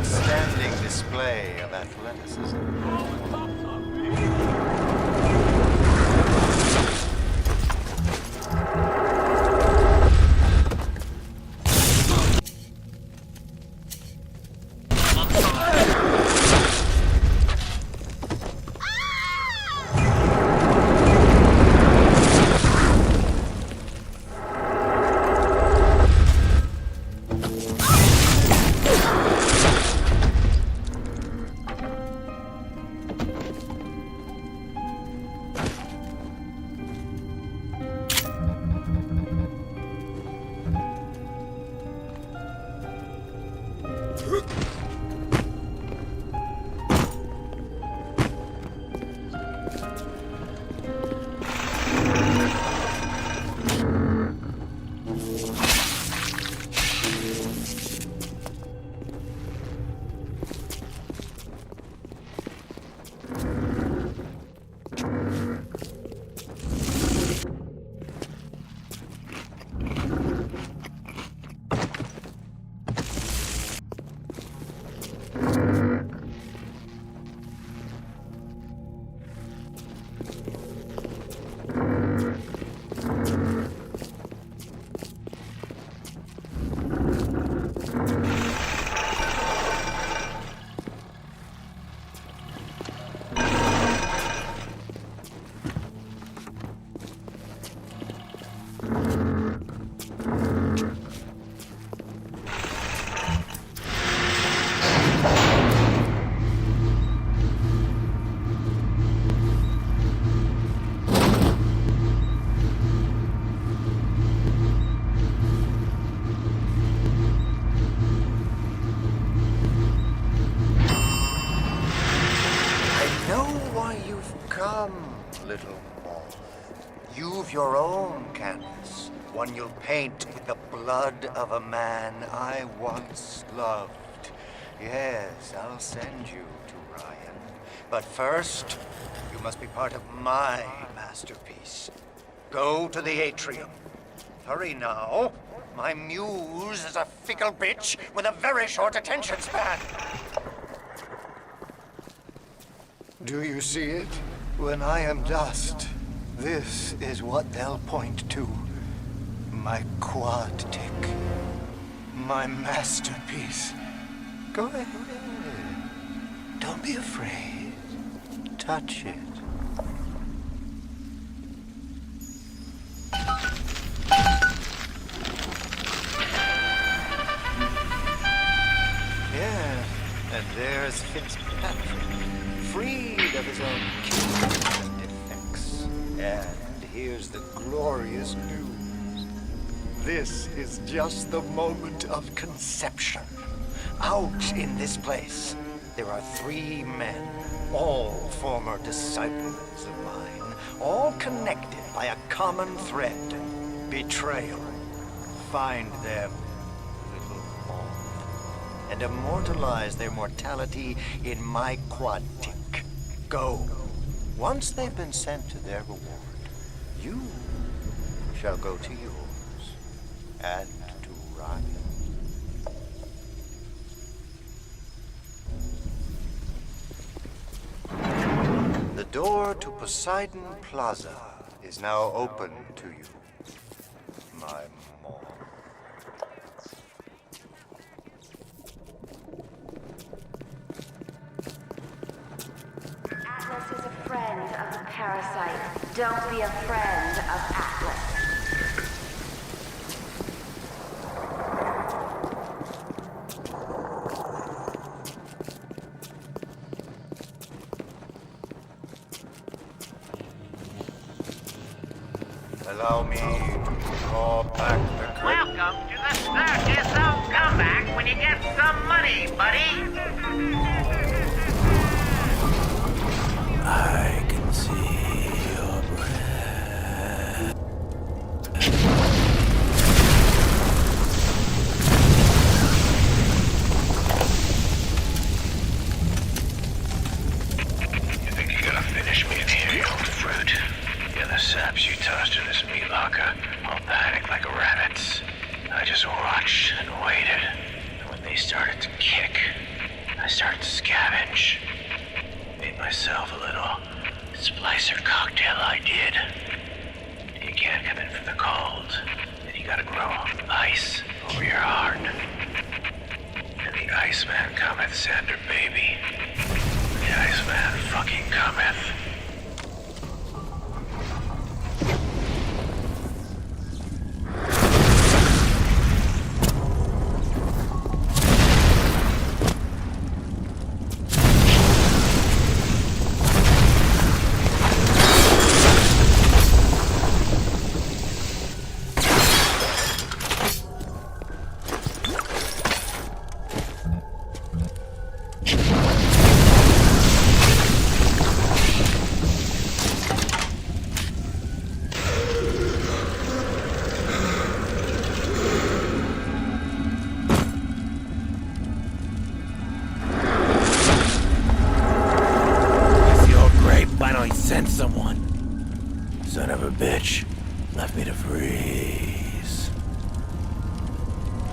outstanding display of athleticism. Little moth. You've your own canvas, one you'll paint with the blood of a man I once loved. Yes, I'll send you to Ryan. But first, you must be part of my masterpiece. Go to the atrium. Hurry now. My muse is a fickle bitch with a very short attention span. Do you see it? When I am dust, this is what they'll point to. My quad tick. My masterpiece. Go ahead. Don't be afraid. Touch it. Yeah, and there's Fitzpatrick. Freed of his own kinks and defects. And here's the glorious news. This is just the moment of conception. Out in this place, there are 3 men, all former disciples of mine, all connected by a common thread. Betrayal. Find them, little moth, and immortalize their mortality in my quad tick. Go. Once they've been sent to their reward, you shall go to yours, and to Ryan. The door to Poseidon Plaza is now open to you, my moth. Atlas is a friend of the parasite. Don't be a friend of Atlas. Allow me to draw back the curtain. Welcome to the circus of comeback when you get some money, buddy. I can see your breath. You think you're gonna finish me in here, you old fruit? Yeah, the saps you tossed in this meat locker, all panicked like rabbits. I just watched and waited. And when they started to kick, ice over your heart. And the Iceman cometh, Sander, baby. The Iceman fucking cometh. Send someone. Son of a bitch. Left me to freeze.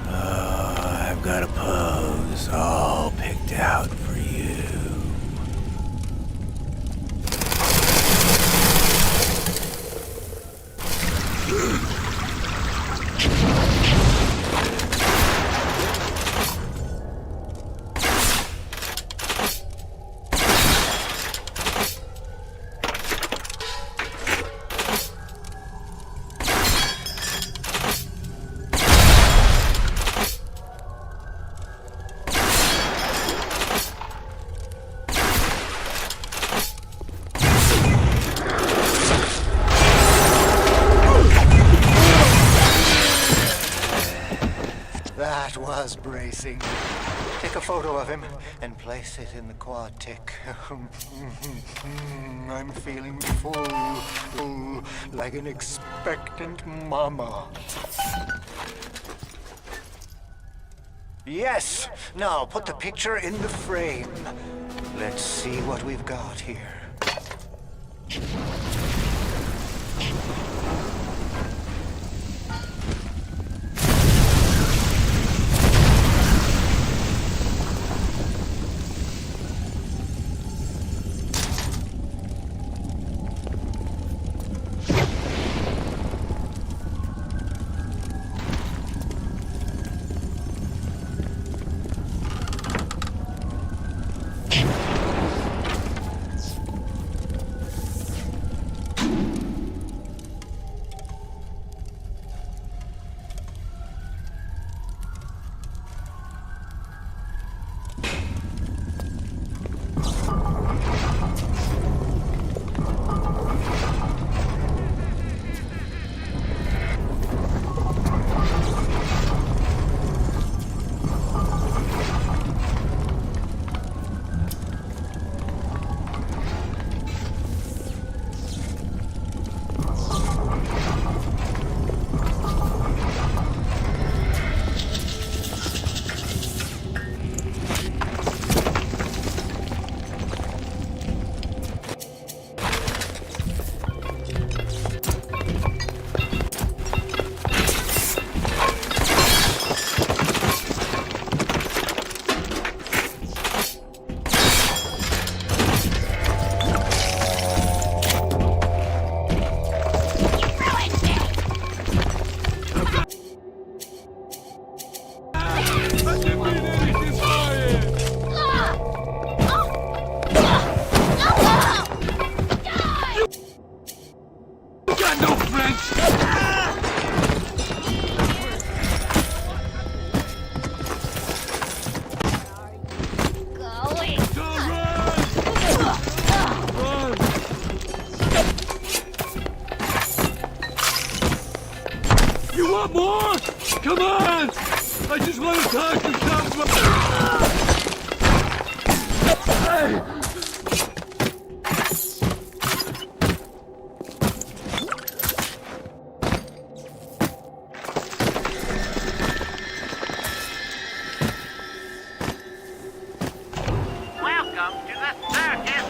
I've got a pose all picked out for you. That was bracing. Take a photo of him and place it in the quad tick. I'm feeling full, like an expectant mama. Yes! Now put the picture in the frame. Let's see what we've got here. You want more? Come on! I just want to talk to someone! Hey! Welcome to the circus!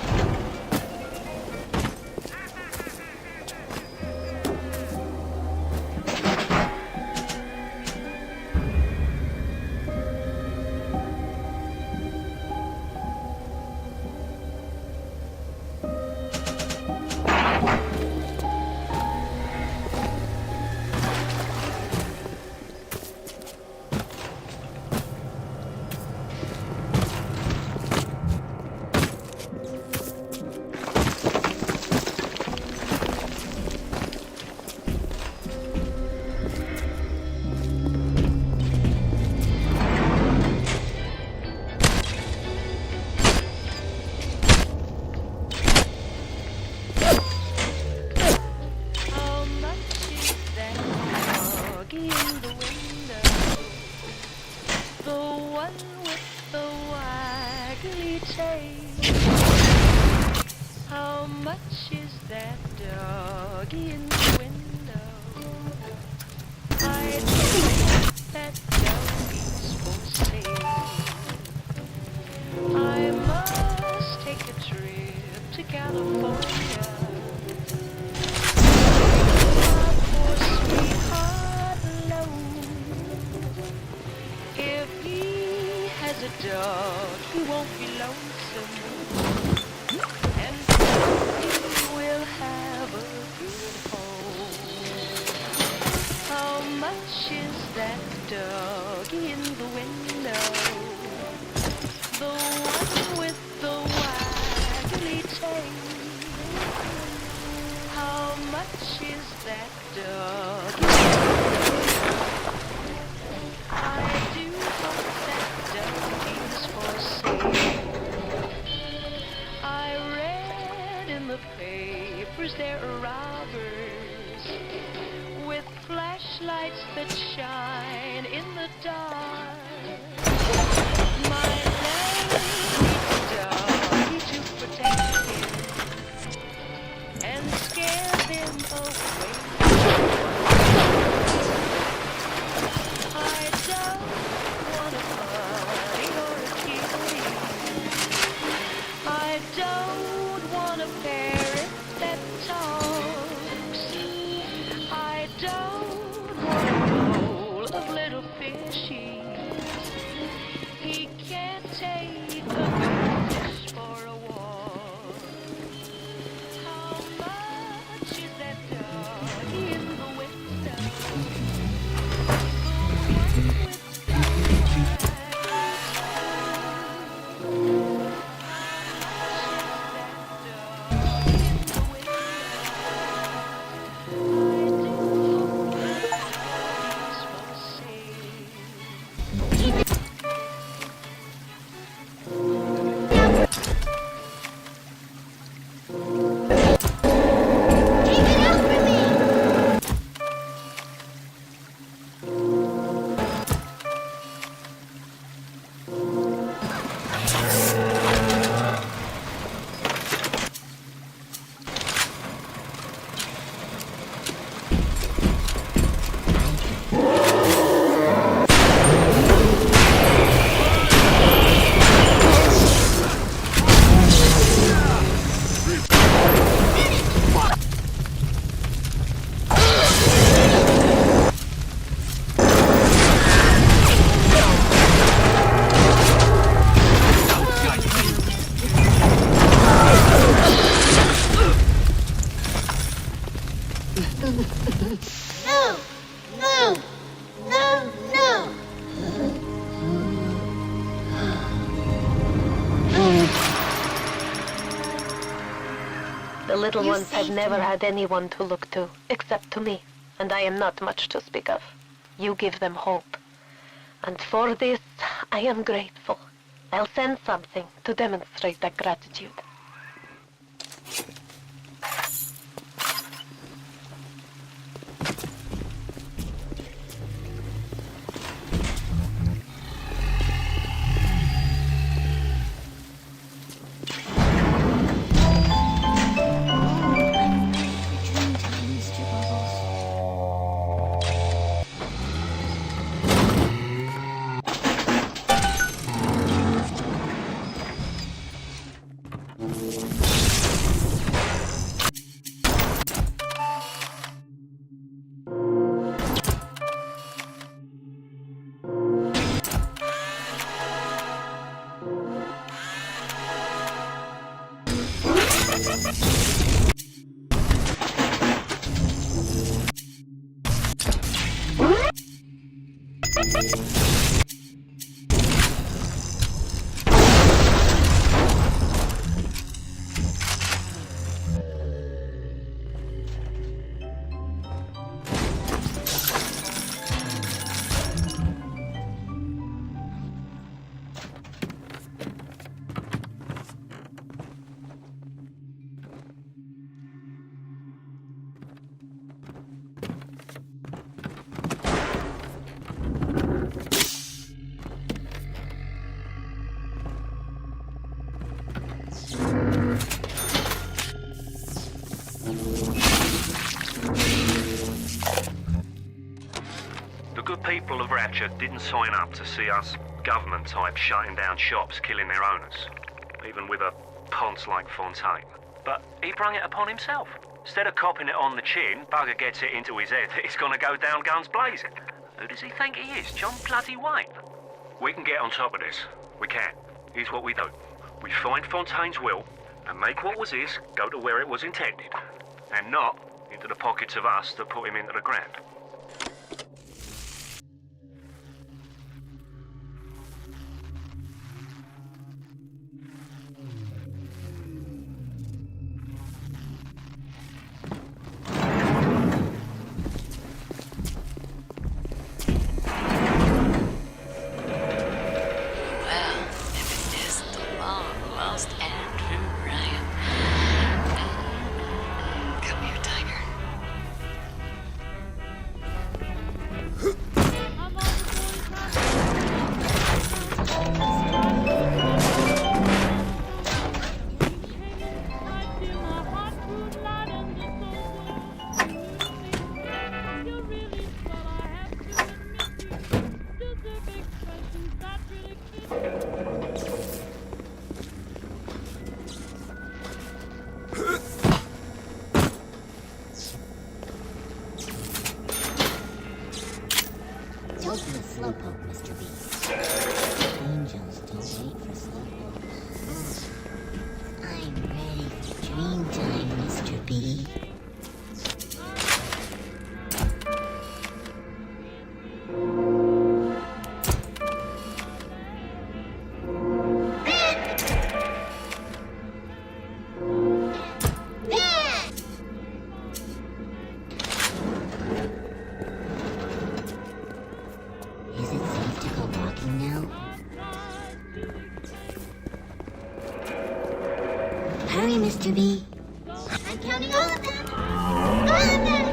one with the waggly tail. How much is that doggy in the window? I think that doggy's for sale. I must take a trip to California. My poor sweetheart alone. If he has a dog, he won't be lonesome. And he will have a good home. How much is that doggy in the window? The one with the waggly tail. How much is that doggy? I do hope that doggy's for sale. I read in the papers there are robbers with flashlights that shine in the dark. My name needs a doggy to protect him and scare them away. I don't want a bunny or a kitty. I don't want a parrot that talks. I don't want a bowl of little fishies. He can't take a goose for a walk. How much is that doggy in the window? The little ones have never had anyone to look to, except to me, and I am not much to speak of. You give them hope. And for this, I am grateful. I'll send something to demonstrate that gratitude. people of Rapture didn't sign up to see us government types shutting down shops, killing their owners, even with a ponce like Fontaine. But he brung it upon himself. Instead of copping it on the chin, bugger gets it into his head that he's gonna go down guns blazing. Who does he think he is, John bloody Wayne? We can get on top of this. We can. Here's what we do. We find Fontaine's will and make what was his go to where it was intended, and not into the pockets of us that put him into the ground. Slowpoke, Mr. B. Angels don't wait for slowpokes. I'm ready for dream time, Mr. B. Hurry, Mr. B. I'm counting all of them. All of them!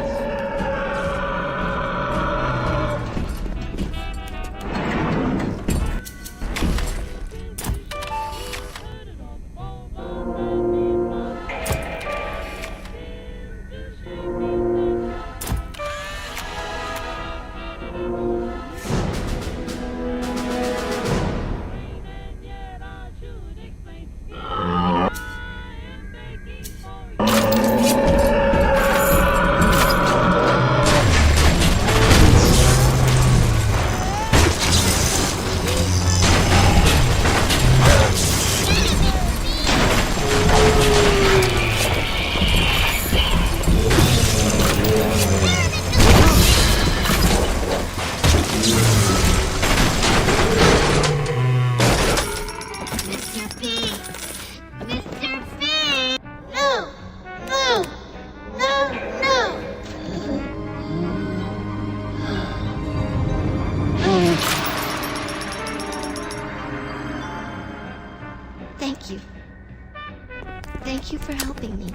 Thank you. Thank you for helping me.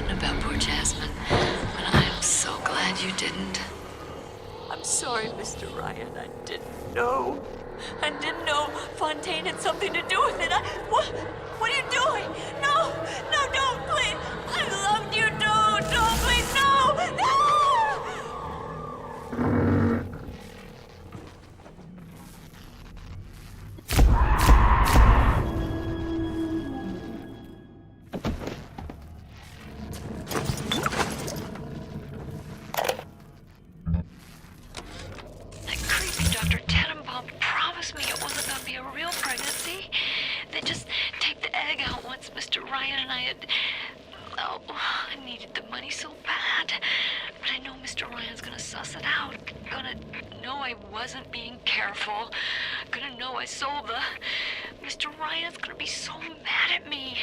About poor Jasmine, but I'm so glad you didn't. I'm sorry, Mr. Ryan. I didn't know. I didn't know Fontaine had something to do with it. What? What are you doing? No! No, don't, please! I loved you, don't! Don't, please, no! No! That creepy Dr. Tenenbaum promised me it wasn't going to be a real pregnancy. They'd just take the egg out once Mr. Ryan and I had... Oh, I needed the money so bad. But I know Mr. Ryan's gonna suss it out. Gonna know I wasn't being careful. Gonna know I sold the... Mr. Ryan's gonna be so mad at me.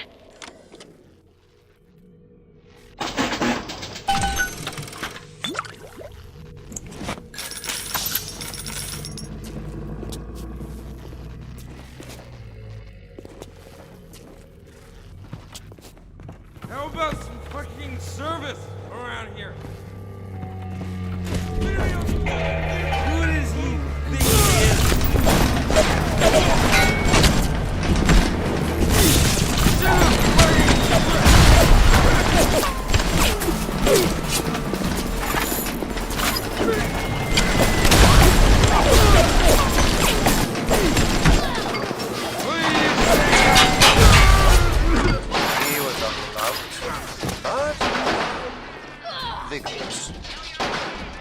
How about some fucking service around here? Who does he think he He was about, but vigorous.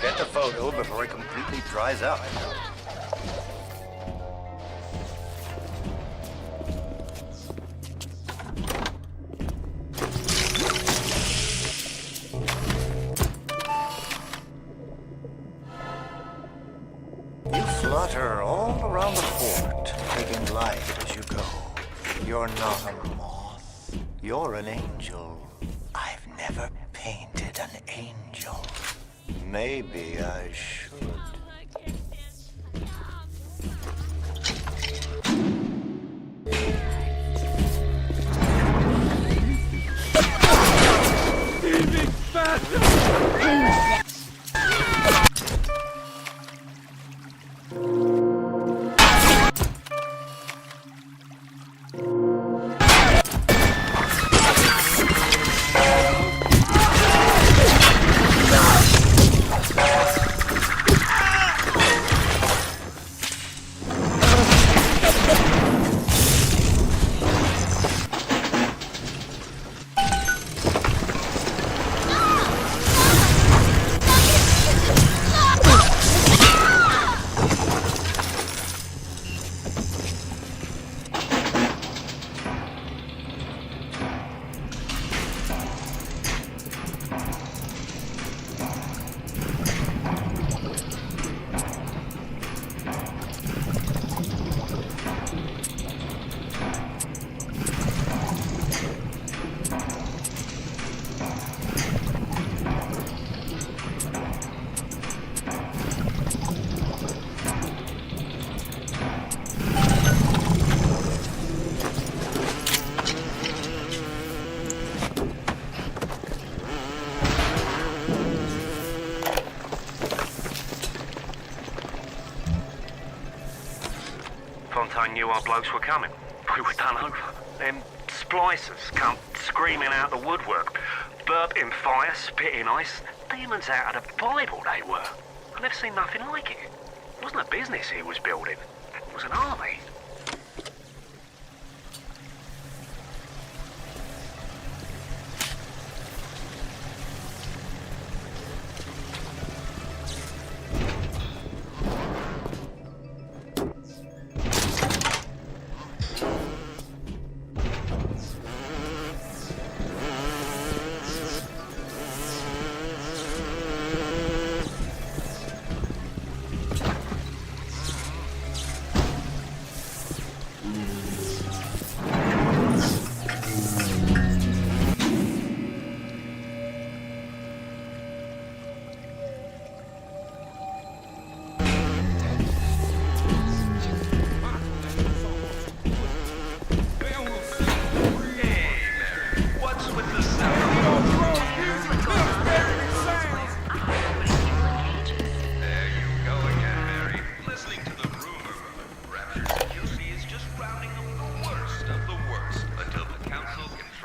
Get the photo before it completely dries out. You flutter all around the fort, taking life as you go. You're not a moth. You're an angel. I've never painted an angel. Maybe I should. big bastard? Fontaine knew our blokes were coming. We were done over. Them splicers come screaming out the woodwork. Burping fire, spitting ice. Demons out of the Bible they were. I've never seen nothing like it. It wasn't a business he was building. It was an army.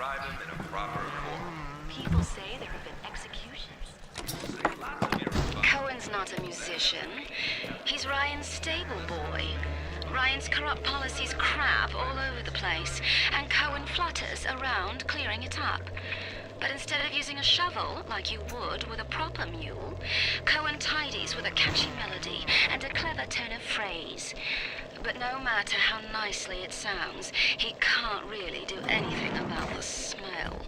describe him in a proper form. People say there have been executions. Cohen's not a musician. He's Ryan's stable boy. Ryan's corrupt policies crap all over the place, and Cohen flutters around clearing it up. But instead of using a shovel, like you would with a proper mule, Cohen tidies with a catchy melody and a clever turn of phrase. But no matter how nicely it sounds, he can't really do anything about the smell.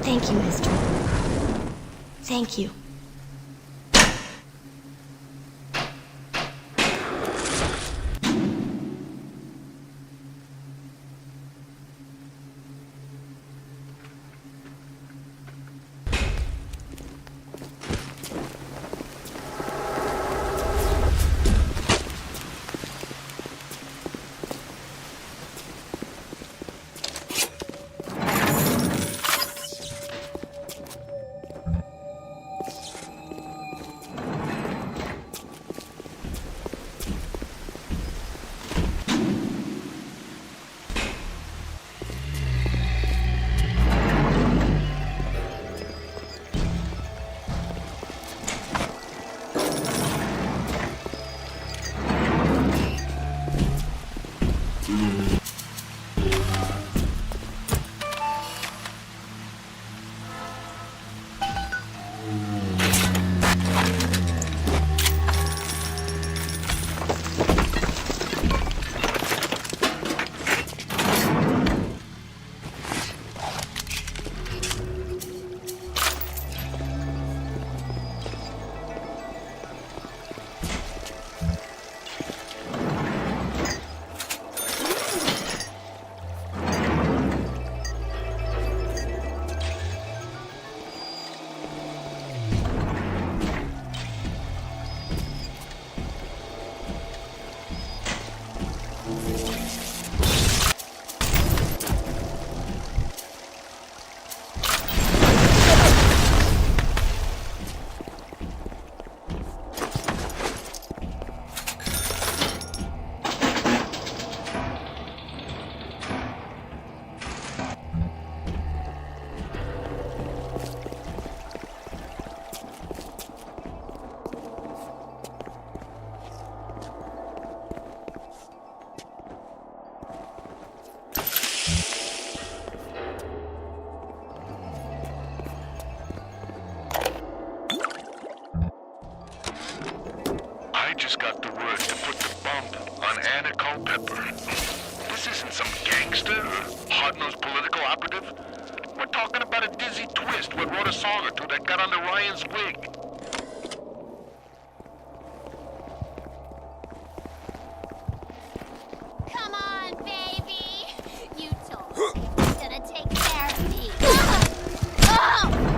Thank you, mister. Thank you. Governor's political operative? We're talking about a dizzy twist who wrote a song or two that got under Ryan's wig. Come on, baby. You told me you were gonna take care of me. Oh!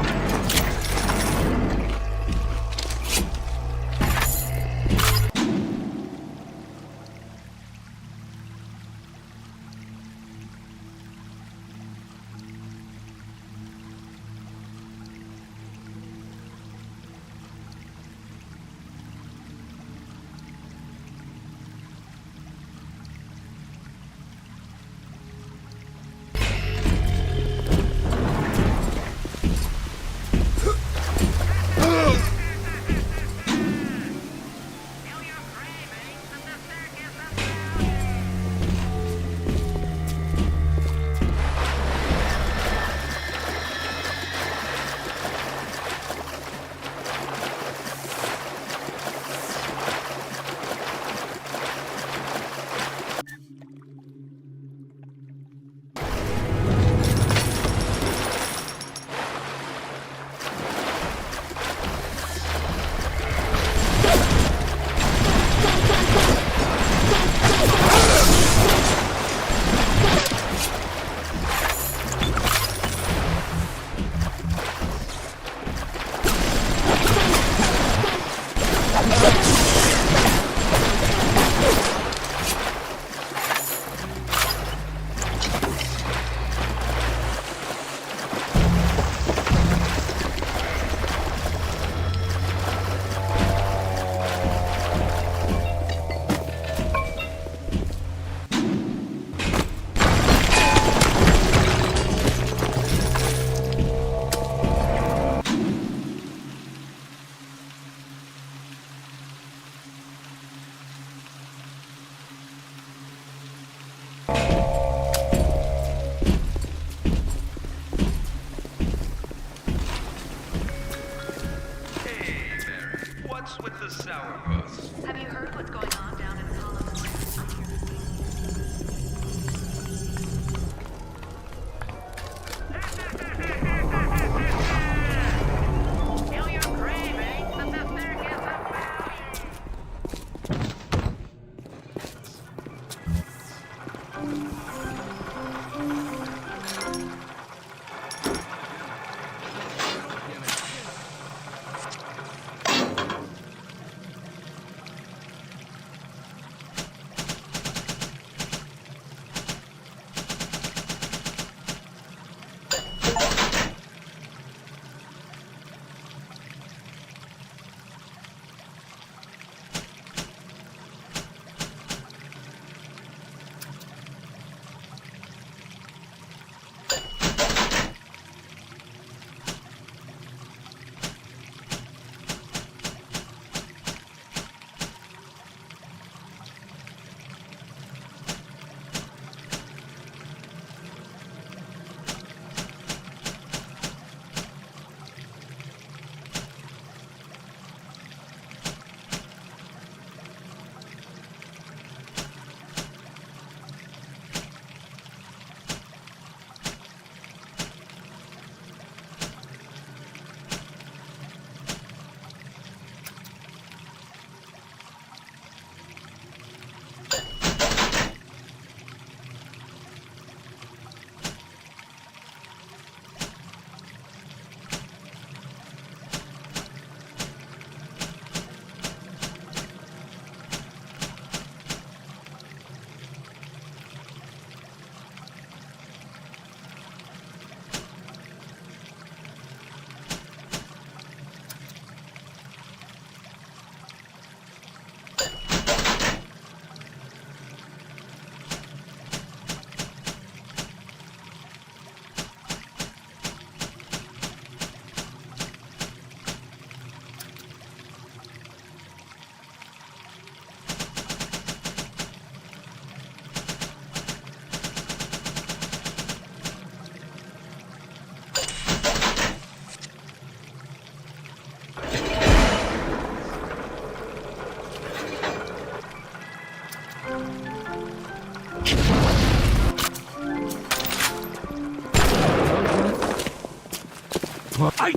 Hey,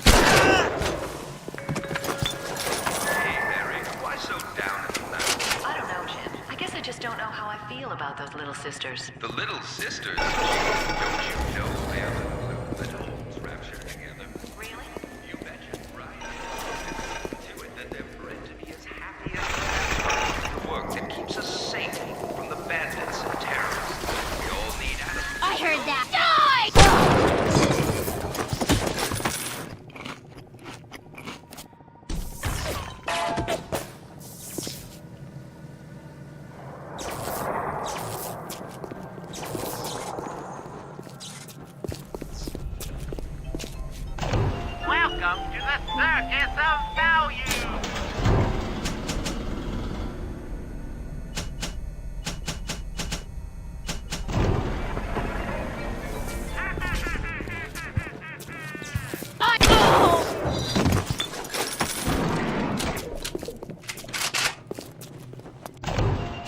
Mary, why so down in the mouth? I don't know, Jim. I guess I just don't know how I feel about those little sisters. The little sisters? Don't you know they are little raptured together? Really? You betcha, right? To it that they're bred to be as happy as the work that keeps us safe from the bandits and terrorists. We all need animals. I heard that. Welcome to the Circus of Value!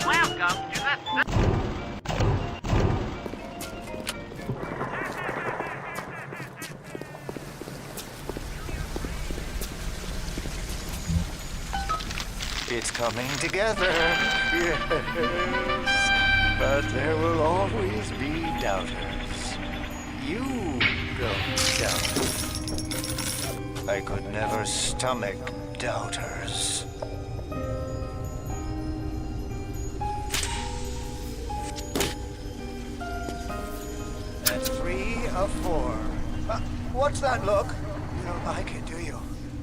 Welcome to the It's coming together. Yes. But there will always be doubters. You don't doubt. I could never stomach doubters. That's 3 of 4. What's that look? You don't like it, do you?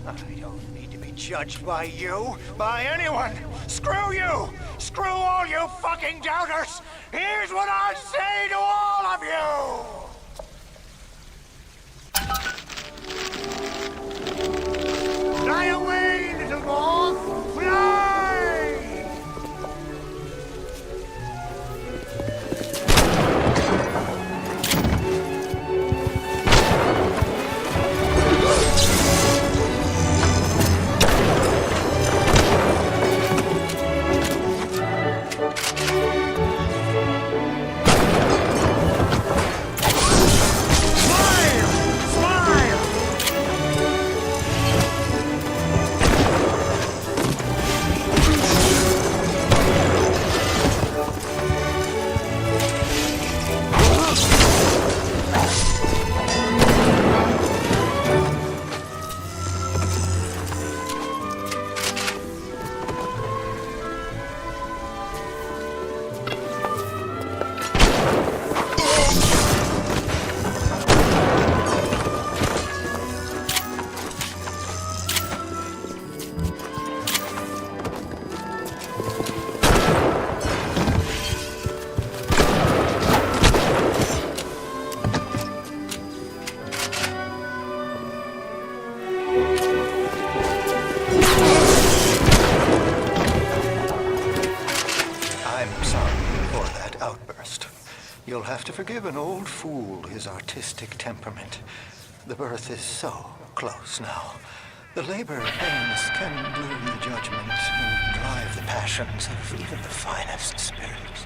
I don't need to be judged by you, by anyone. Screw you! Screw all you fucking doubters! Here's what I say to all of you! Fly away, little moth! Fly! You'll have to forgive an old fool his artistic temperament. The birth is so close now. The labor pains can blur the judgment and drive the passions of even the finest spirits.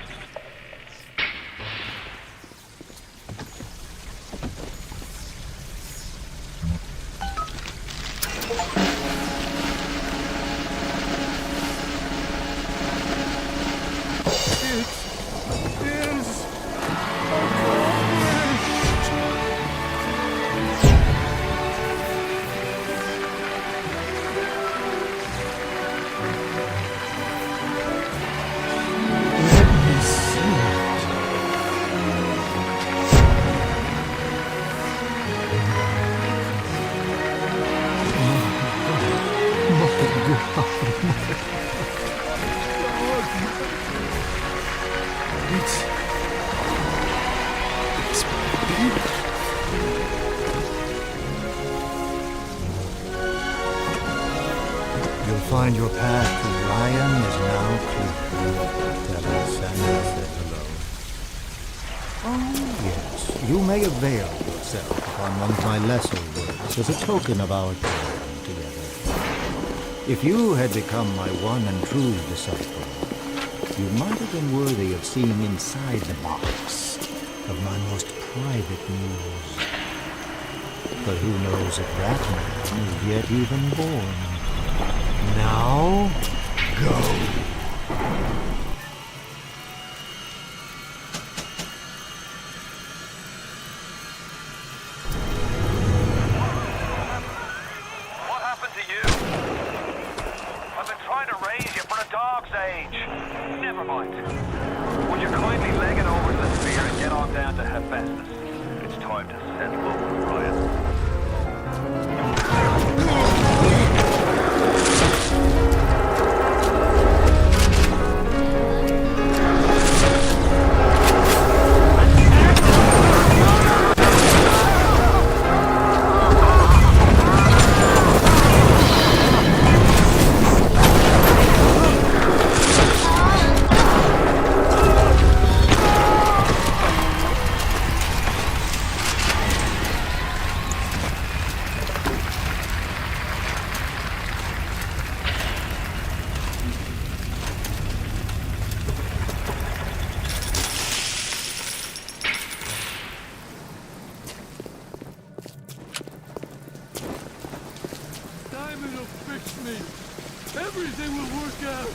You'll find your path to Ryan is now clear. Devil Sanders said hello. Oh, yes. You may avail yourself upon one of my lesser words as a token of our care together. If you had become my one and true disciple, you might have been worthy of seeing inside the box of my most private news. But who knows if that man is yet even born. Now, go. What happened to you? I've been trying to raise you for a dog's age. Never mind. Would you kindly leg it over to the sphere and get on down to Hephaestus? It's time to settle up with Ryan. Diamond will fix me. Everything will work out.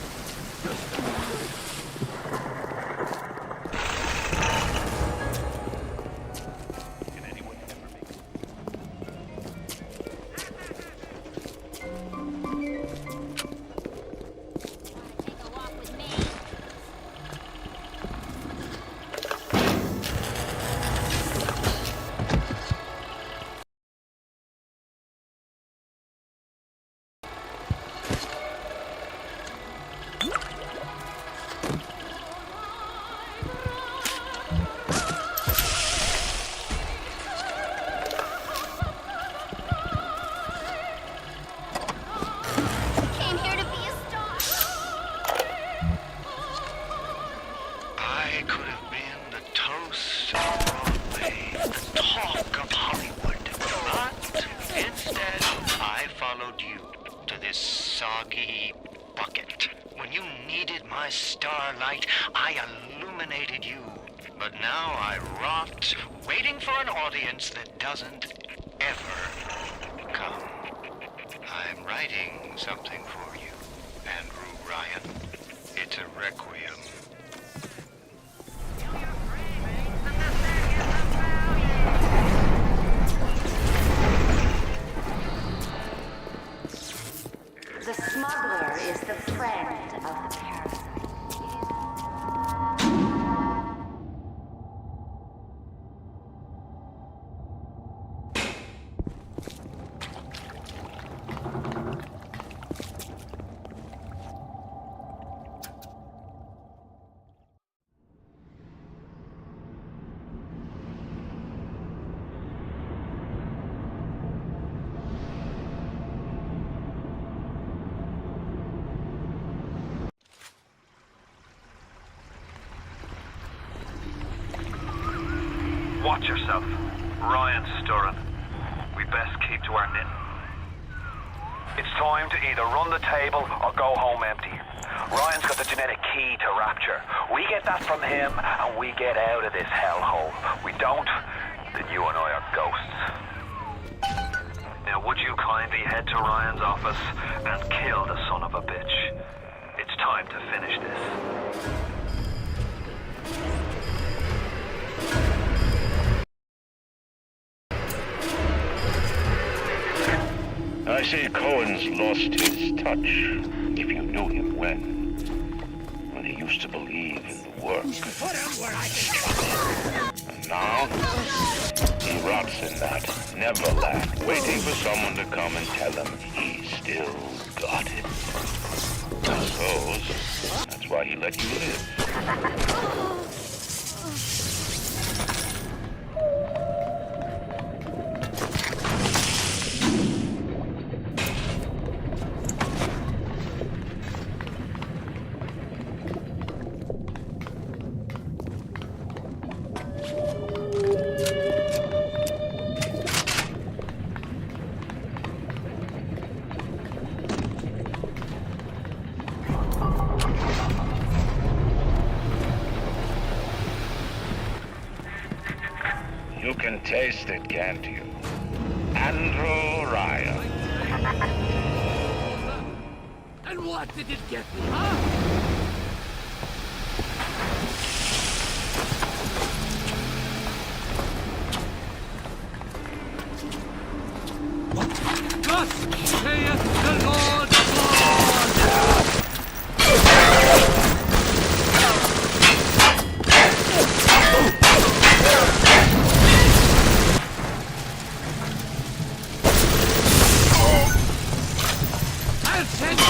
Came here to be a star. I could have been the toast of Broadway, the talk of Hollywood, but instead I followed you to this soggy bucket. When you needed my starlight, I illuminated you. But now I rot, waiting for an audience that doesn't ever come. I'm writing something for you, Andrew Ryan. It's a requiem. The smuggler is the friend of the parasite. Watch yourself. Ryan's stirring. We best keep to our knitting. It's time to either run the table or go home empty. Ryan's got the genetic key to Rapture. We get that from him and we get out of this hellhole. We don't, then you and I are ghosts. Now would you kindly head to Ryan's office and kill the son of a bitch? It's time to finish this. I say Cohen's lost his touch, if you knew him when he used to believe in the work. And now, he rots in that Neverland, waiting for someone to come and tell him he still got it. I suppose that's why he let you live. You can taste it, can't you? Andrew Ryan. And what did it get me, huh? Thus saith the Lord God! I'll send you!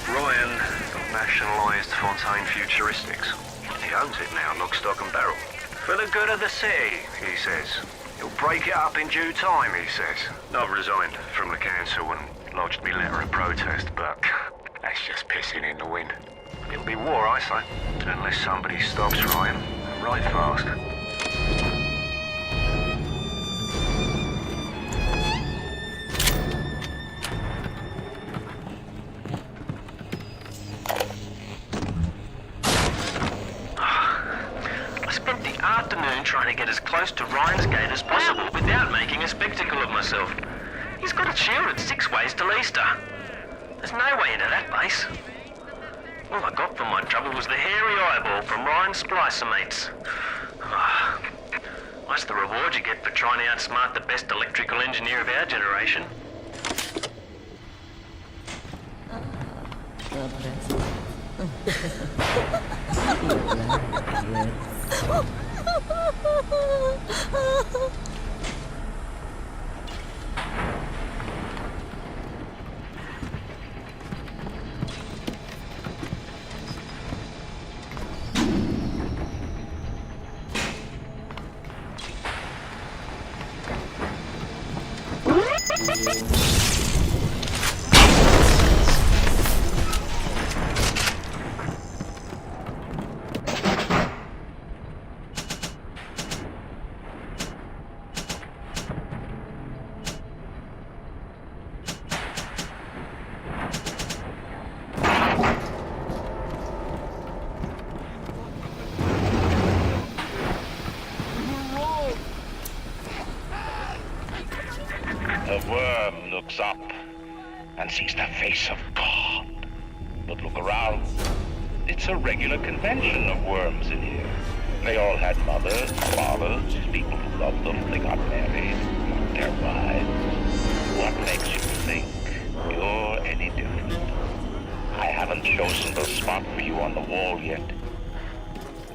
Ryan nationalised Fontaine Futuristics. He owns it now, lock, stock and barrel. For the good of the city, he says. He'll break it up in due time, he says. I've resigned from the council and lodged me letter of protest, but that's just pissing in the wind. It'll be war, I say, unless somebody stops Ryan right fast. Afternoon trying to get as close to Ryan's gate as possible without making a spectacle of myself. He's got it shielded 6 ways till Easter. There's no way into that base. All I got for my trouble was the hairy eyeball from Ryan's splicer mates. That's the reward you get for trying to outsmart the best electrical engineer of our generation. The worm looks up and sees the face of God. But look around. It's a regular convention of worms in here. They all had mothers, fathers, people who loved them. They got married, got their wives. What makes you think you're any different? I haven't chosen the spot for you on the wall yet.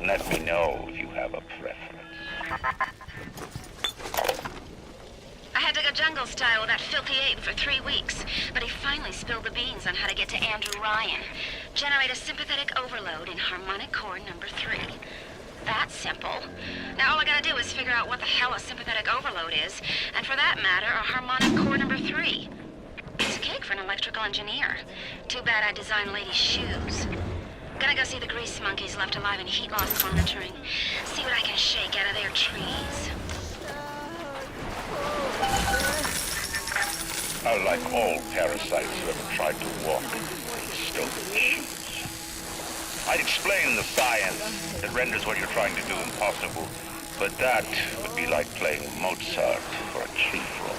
Let me know if you have a preference. I had to go jungle style with that filthy ape for 3 weeks, but he finally spilled the beans on how to get to Andrew Ryan. Generate a sympathetic overload in harmonic core number 3. That's simple. Now all I gotta do is figure out what the hell a sympathetic overload is, and for that matter, a harmonic core number 3. It's a cake for an electrical engineer. Too bad I designed ladies' shoes. Gonna go see the grease monkeys left alive in heat loss monitoring. See what I can shake out of their trees. Like all parasites who ever tried to walk in stone shoes. I'd explain the science that renders what you're trying to do impossible, but that would be like playing Mozart for a tree frog.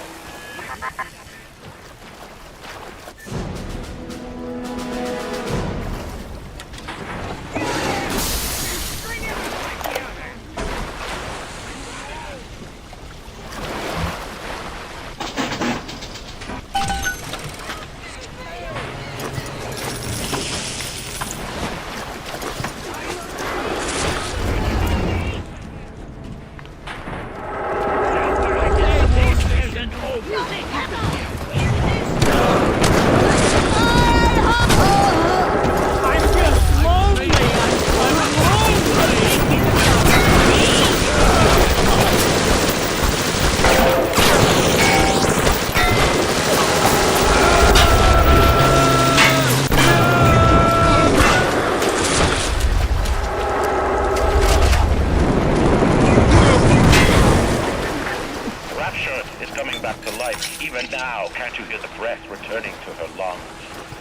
Rapture is coming back to life. Even now, can't you hear the breath returning to her lungs?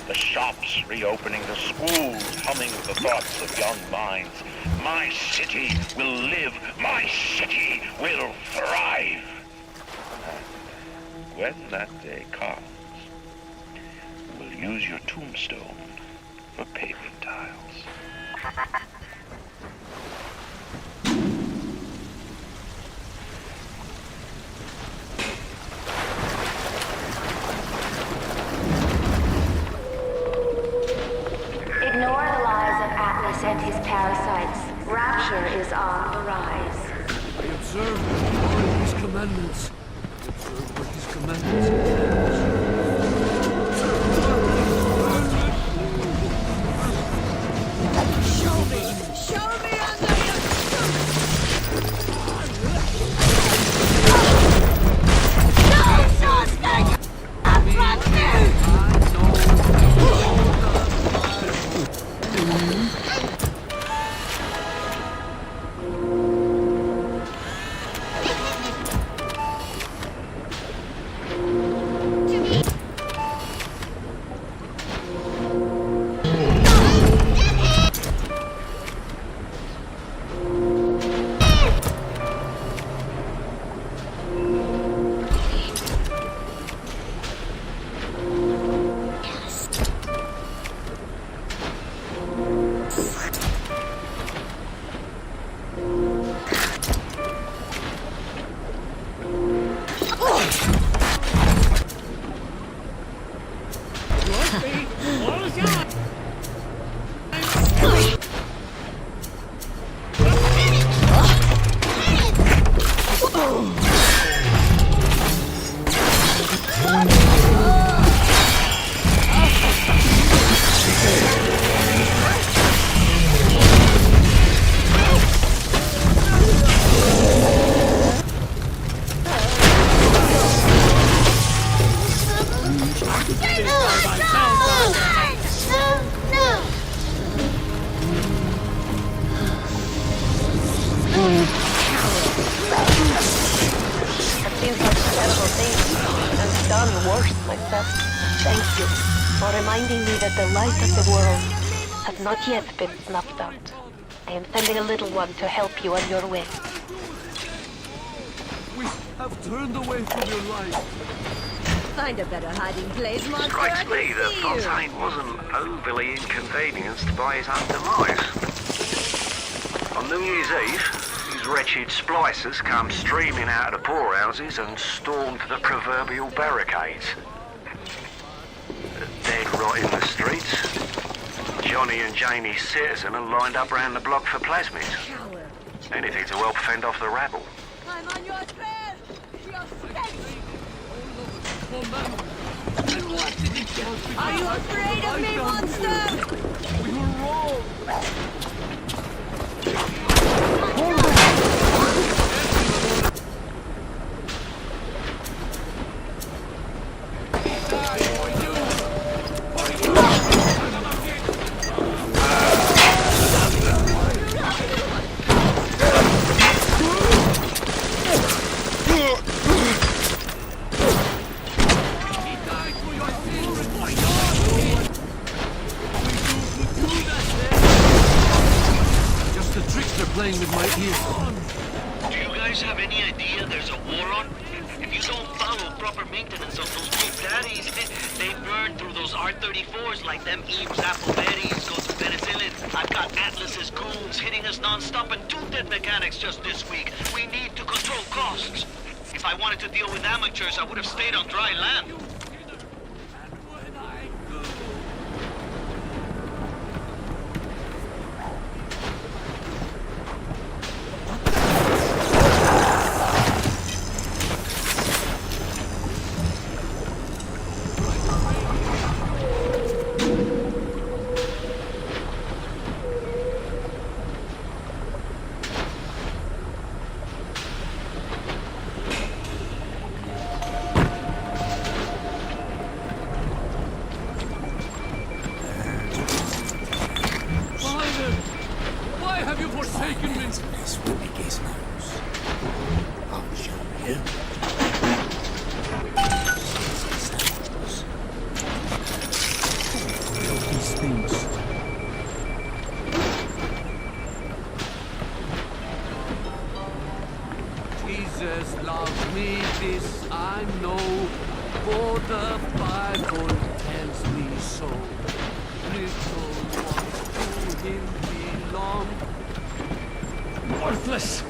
The shops reopening, the schools humming with the thoughts of young minds. My city will live. My city will thrive. And when that day comes, we'll use your tombstone for pavement tiles. Ignore the lies of Atlas and his parasites. Rapture is on the rise. I observe all his commandments. I observe what his commandments entail. Show me under your Thank you for reminding me that the light of the world has not yet been snuffed out. I am sending a little one to help you on your way. We have turned away from your light. Find a better hiding place, monster. Strikes me that Fontaine wasn't overly inconvenienced by his own demise. On New Year's Eve, these wretched splicers come streaming out of the poorhouses and stormed the proverbial barricades. Dead rot in the streets. Johnny and Jamie Citizen are lined up round the block for plasmids. Anything to help fend off the rabble. I'm on your trail. You're sketchy. Are you afraid of me, monster? We were wrong. Playing with my ears. Do you guys have any idea there's a war on? If you don't follow proper maintenance of those big daddies, they burn through those R-34s like them Eve's apple berries go to penicillin. I've got Atlas's goons hitting us non-stop and 2 dead mechanics just this week. We need to control costs. If I wanted to deal with amateurs, I would have stayed on dry land. I know, for the Bible tells me so. Little ones to him belong. Worthless!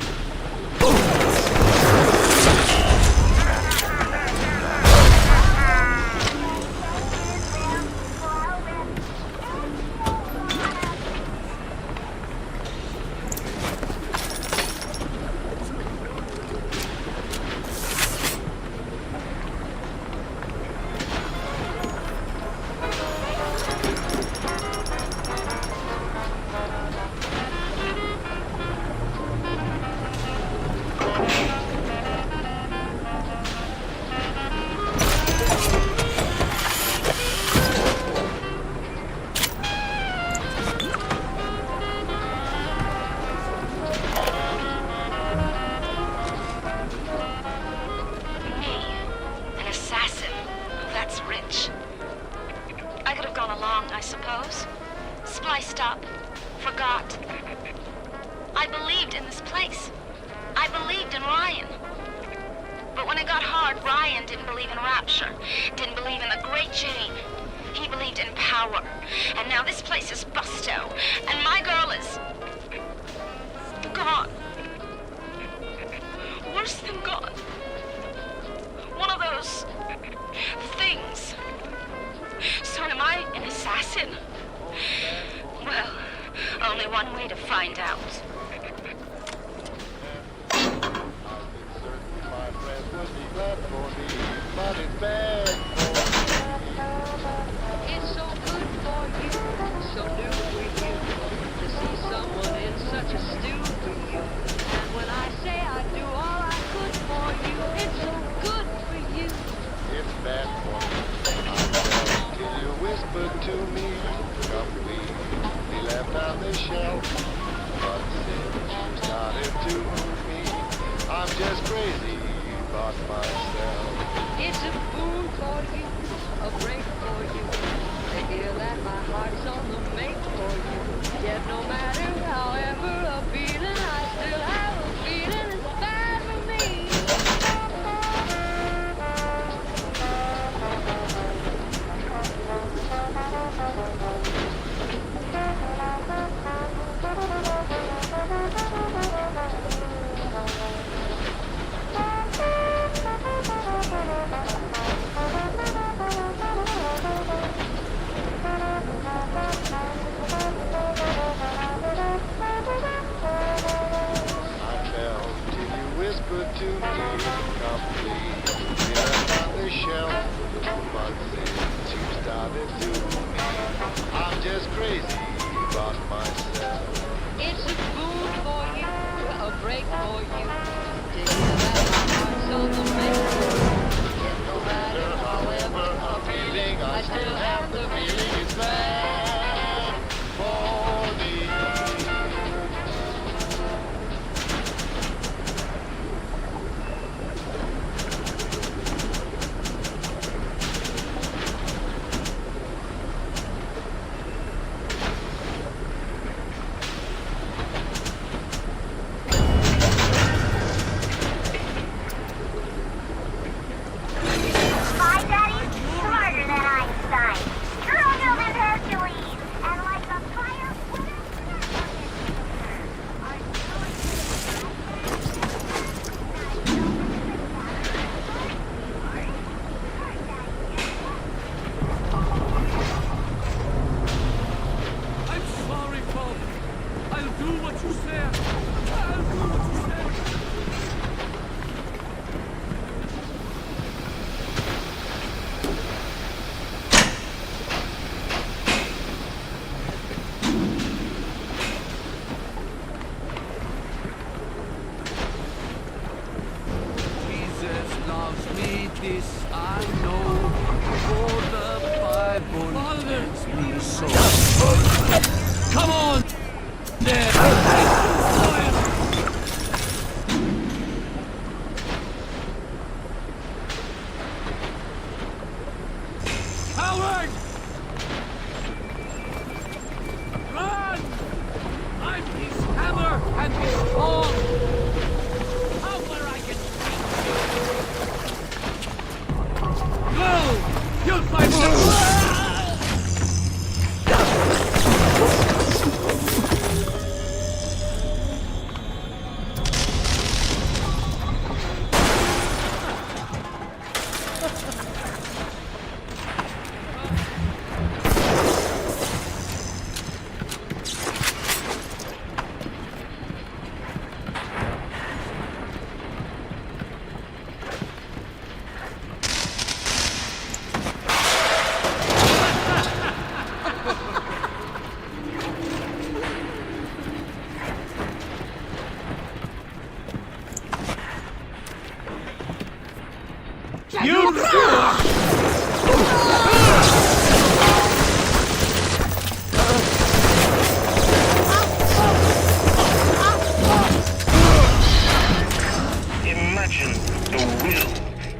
Imagine the will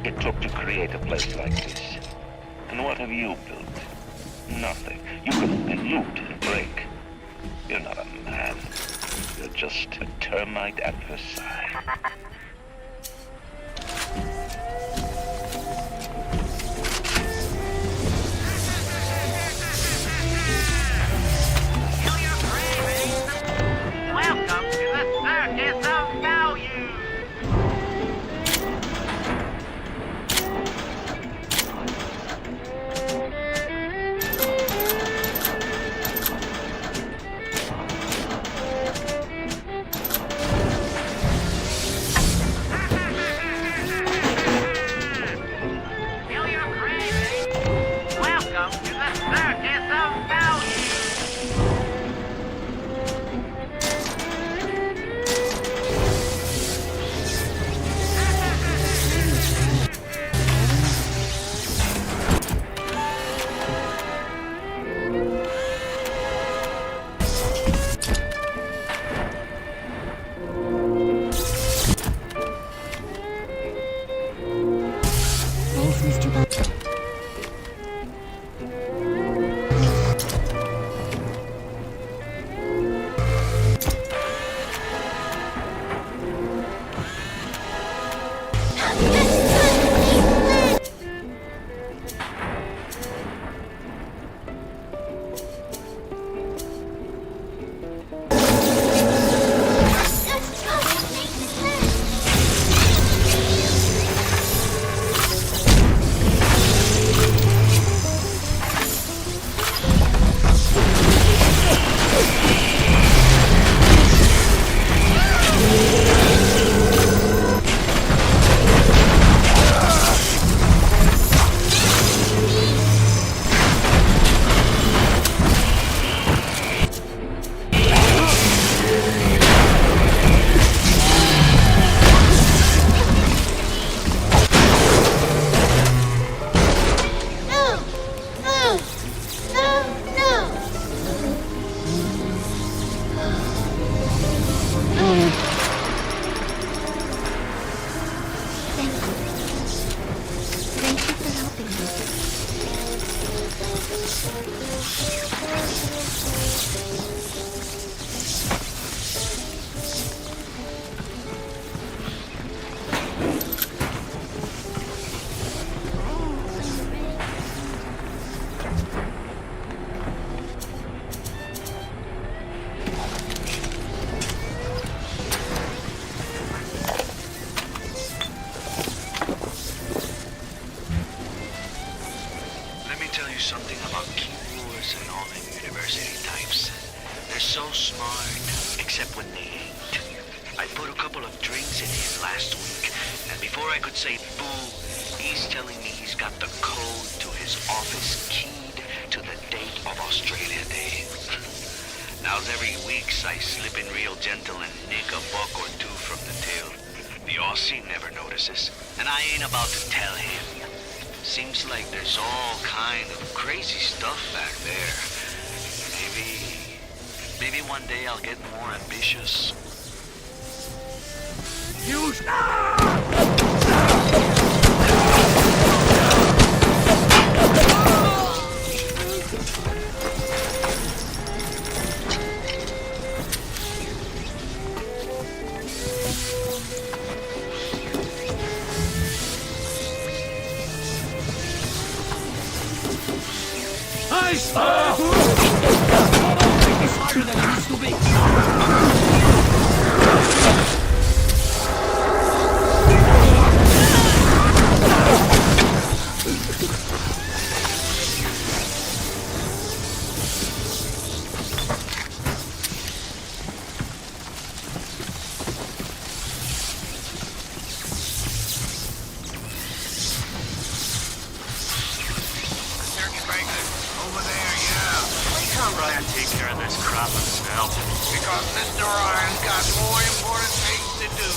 it took to create a place like this. And what have you built? Nothing. You can only loot and break. You're not a man. You're just a termite at Versailles. Welcome to the Circus of Value! Feel your craving. Welcome to the Circus of Value! Thanks, Mr. Bell. Let me tell you something about keepers and all them university types. They're so smart, except when they ain't. I put a couple of drinks in him last week, and before I could say boo, he's telling me he's got the code to his office keyed to the date of Australia Day. Now's every weeks I slip in real gentle and nick a buck or two from the till. The Aussie never notices, and I ain't about to tell him. Seems like there's all kind of crazy stuff back there. Maybe one day I'll get more ambitious. You It's harder than it used to be. over there, yeah. Why can't Ryan take care of this crap himself? Because Mr. Ryan's got more important things to do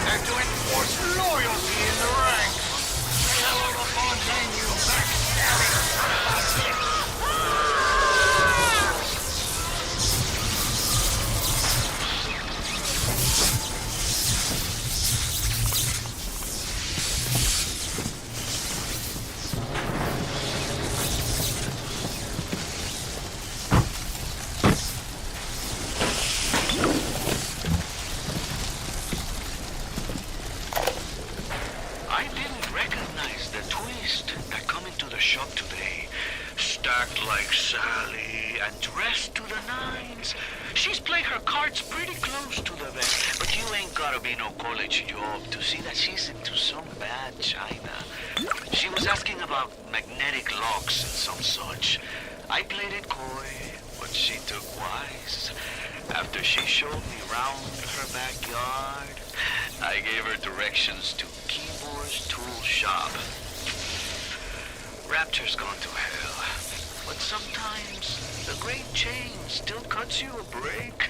than to enforce loyalty in the ranks. Say hello to Fontaine, you backstabbing. I didn't recognize the twist that come into the shop today. Stacked like Sally and dressed to the nines. She's played her cards pretty close to the vest, but you ain't gotta be no college job to see that she's into some bad china. She was asking about magnetic locks and some such. I played it coy, but she took wise. After she showed me round her backyard, I gave her directions to Keyboard's tool shop. Rapture's gone to hell, but sometimes the great change still cuts you a break.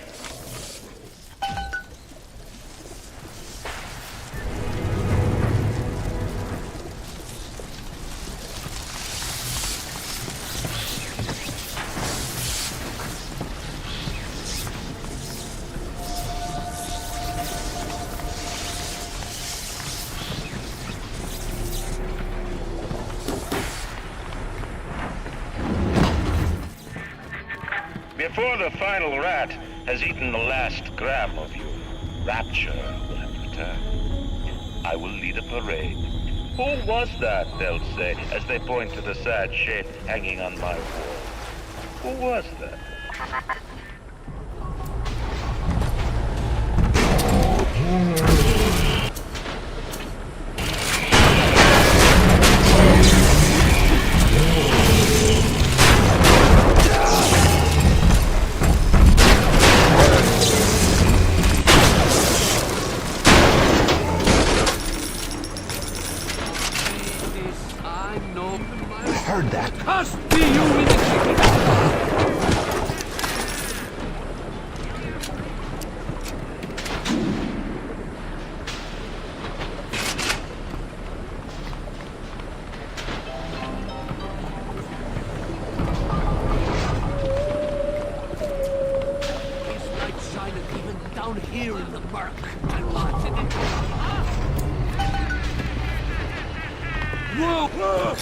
Before the final rat has eaten the last gram of you, Rapture will have returned. I will lead a parade. Who was that, they'll say, as they point to the sad shape hanging on my wall. Who was that? Heard that. Cuss be you in the chicken. These lights shining even down here in the murk. I want it. Whoa! Whoa!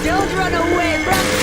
Don't run away from me!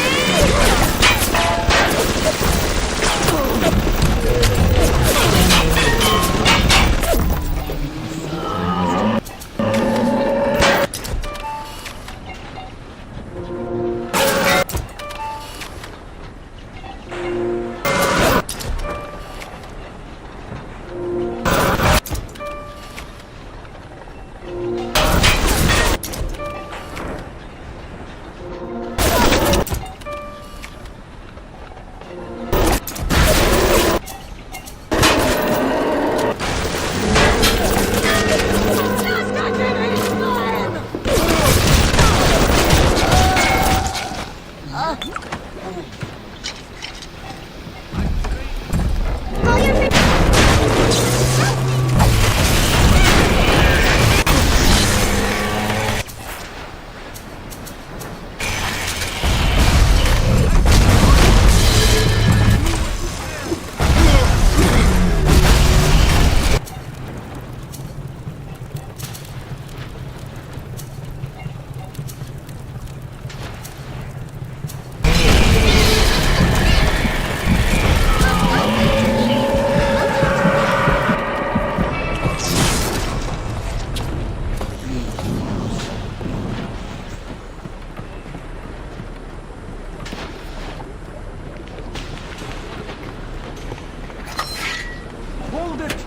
Hold it!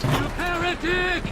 You heretic!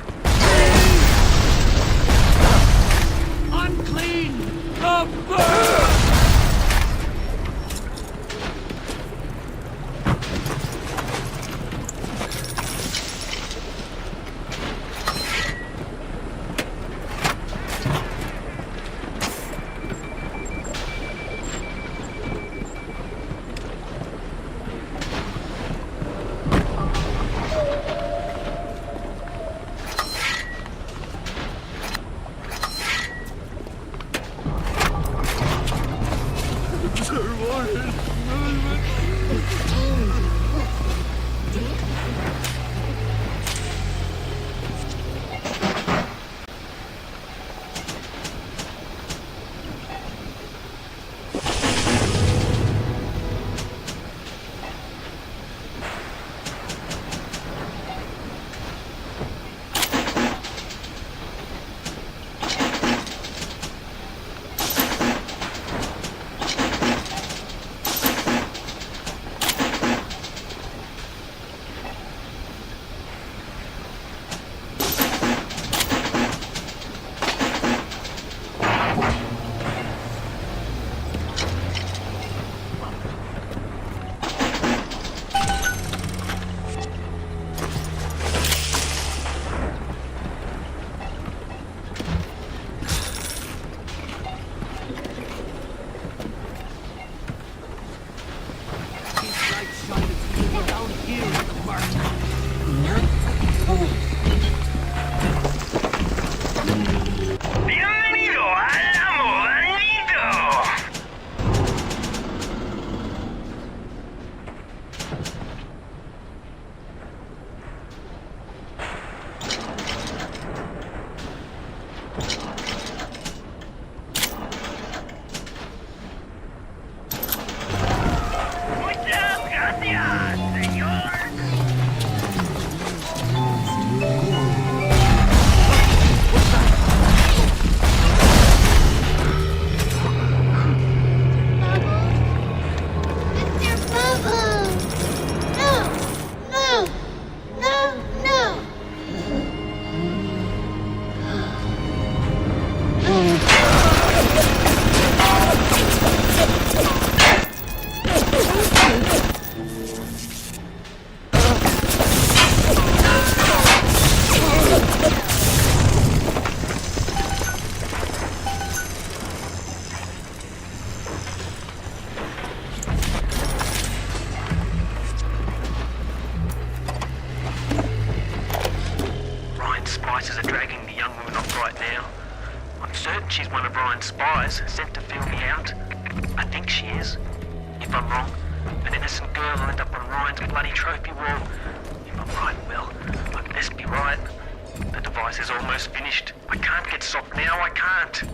Spices are dragging the young woman off right now. I'm certain she's one of Ryan's spies, sent to feel me out. I think she is. If I'm wrong, an innocent girl will end up on Ryan's bloody trophy wall. If I'm right, well, I best be right. The device is almost finished. I can't get soft now, I can't.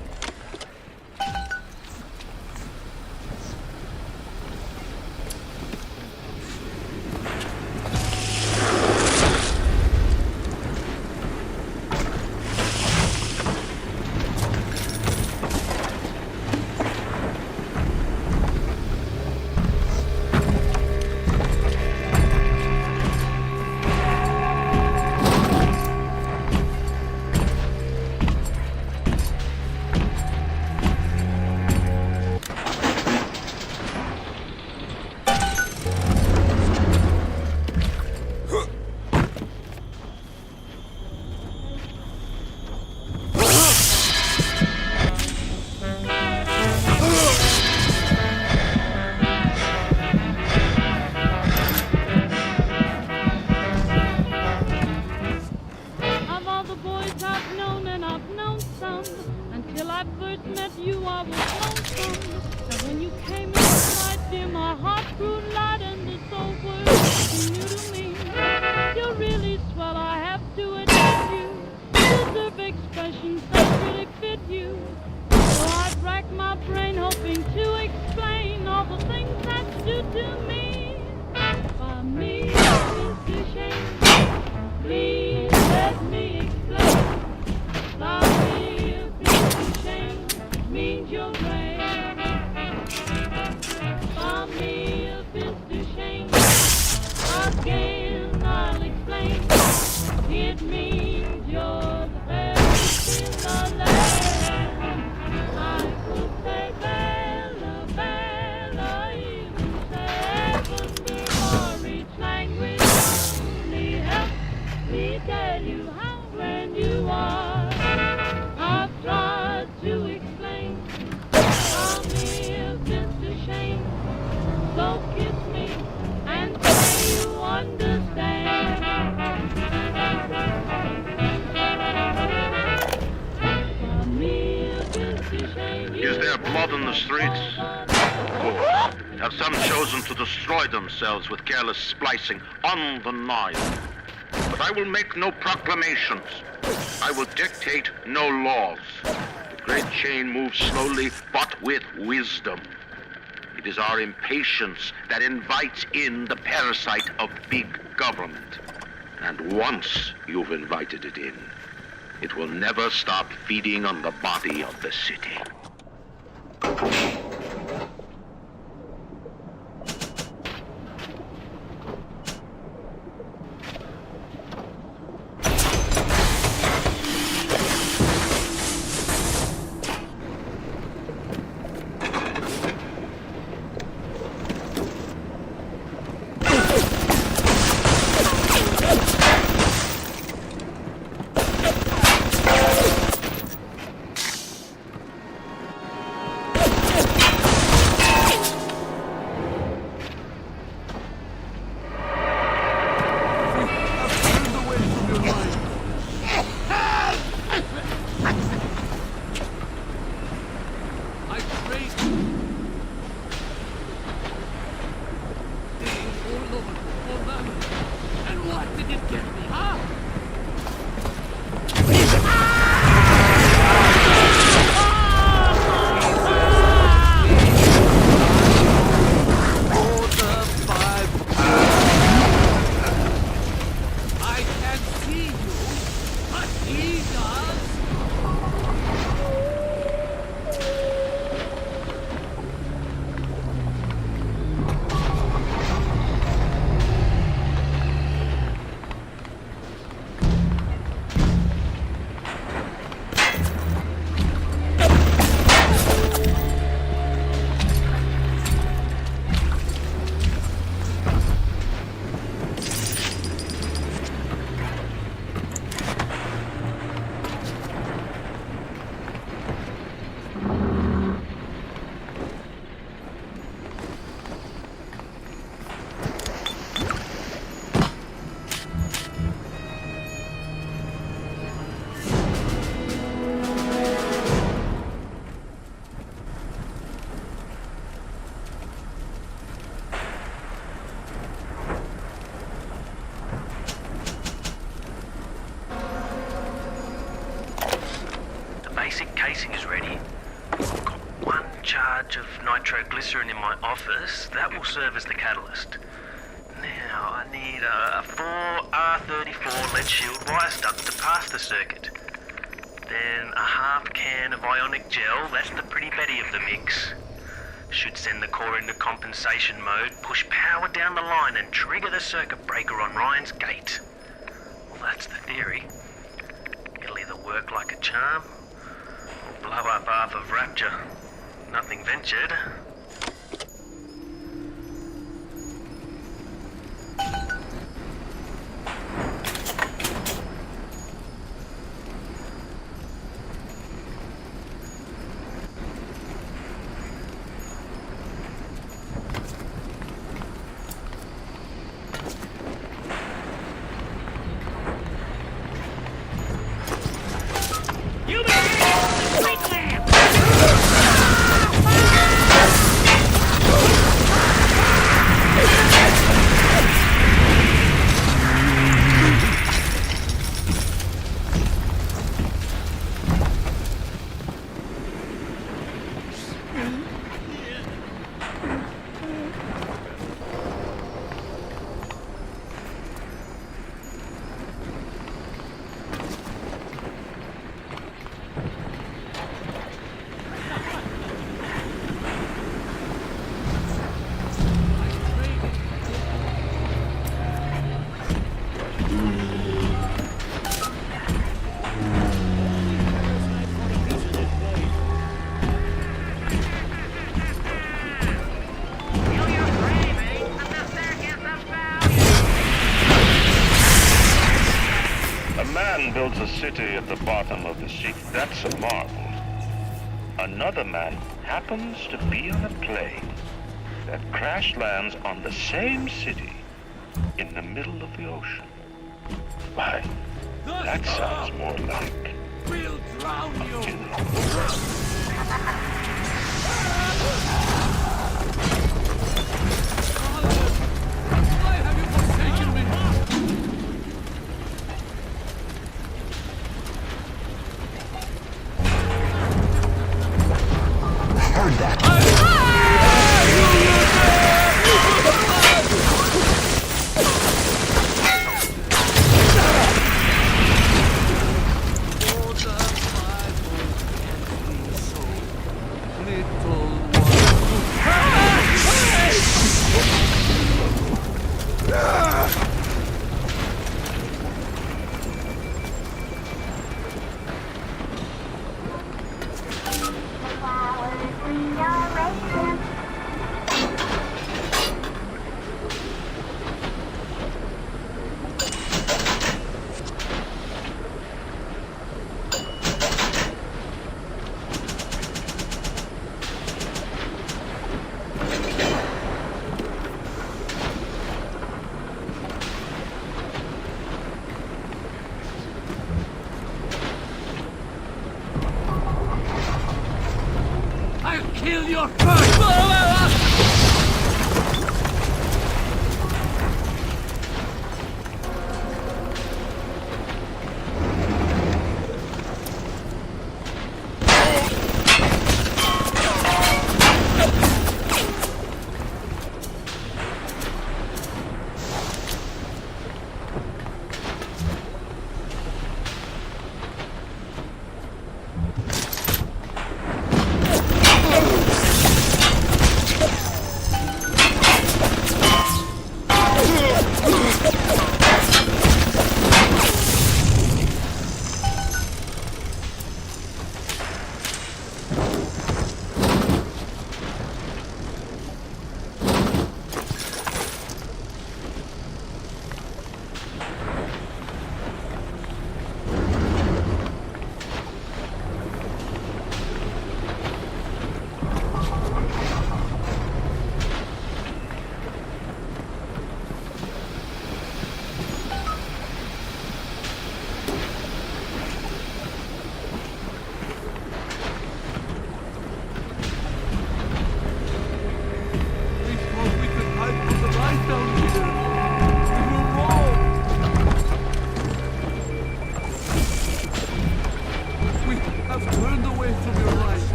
It means you're the best in the land. I could say me tell you how grand you are. I've tried to explain how near it's a shame. So kiss me and say you understand. For me, if it's a shame, Is there blood in the streets? Of course. Have some chosen to destroy themselves with careless splicing on the Nile? But I will make no proclamations. I will dictate no laws. The great chain moves slowly, but with wisdom. It is our impatience that invites in the parasite of big government. And once you've invited it in, it will never stop feeding on the body of the city. Casing is ready. I've got one charge of nitroglycerin in my office. That will serve as the catalyst. Now, I need 4 R34 lead shield wire stubs to pass the circuit. Then a half can of ionic gel. That's the pretty Betty of the mix. Should send the core into compensation mode, push power down the line and trigger the circuit breaker on Ryan's gate. Well, that's the theory. It'll either work like a charm, blow up half of Rapture. Nothing ventured. A man builds a city at the bottom of the sea. That's a marvel. Another man happens to be on a plane that crash lands on the same city in the middle of the ocean. Why, that sounds more like... We'll drown you! Why have you forsaken me? I heard that. Kill your first!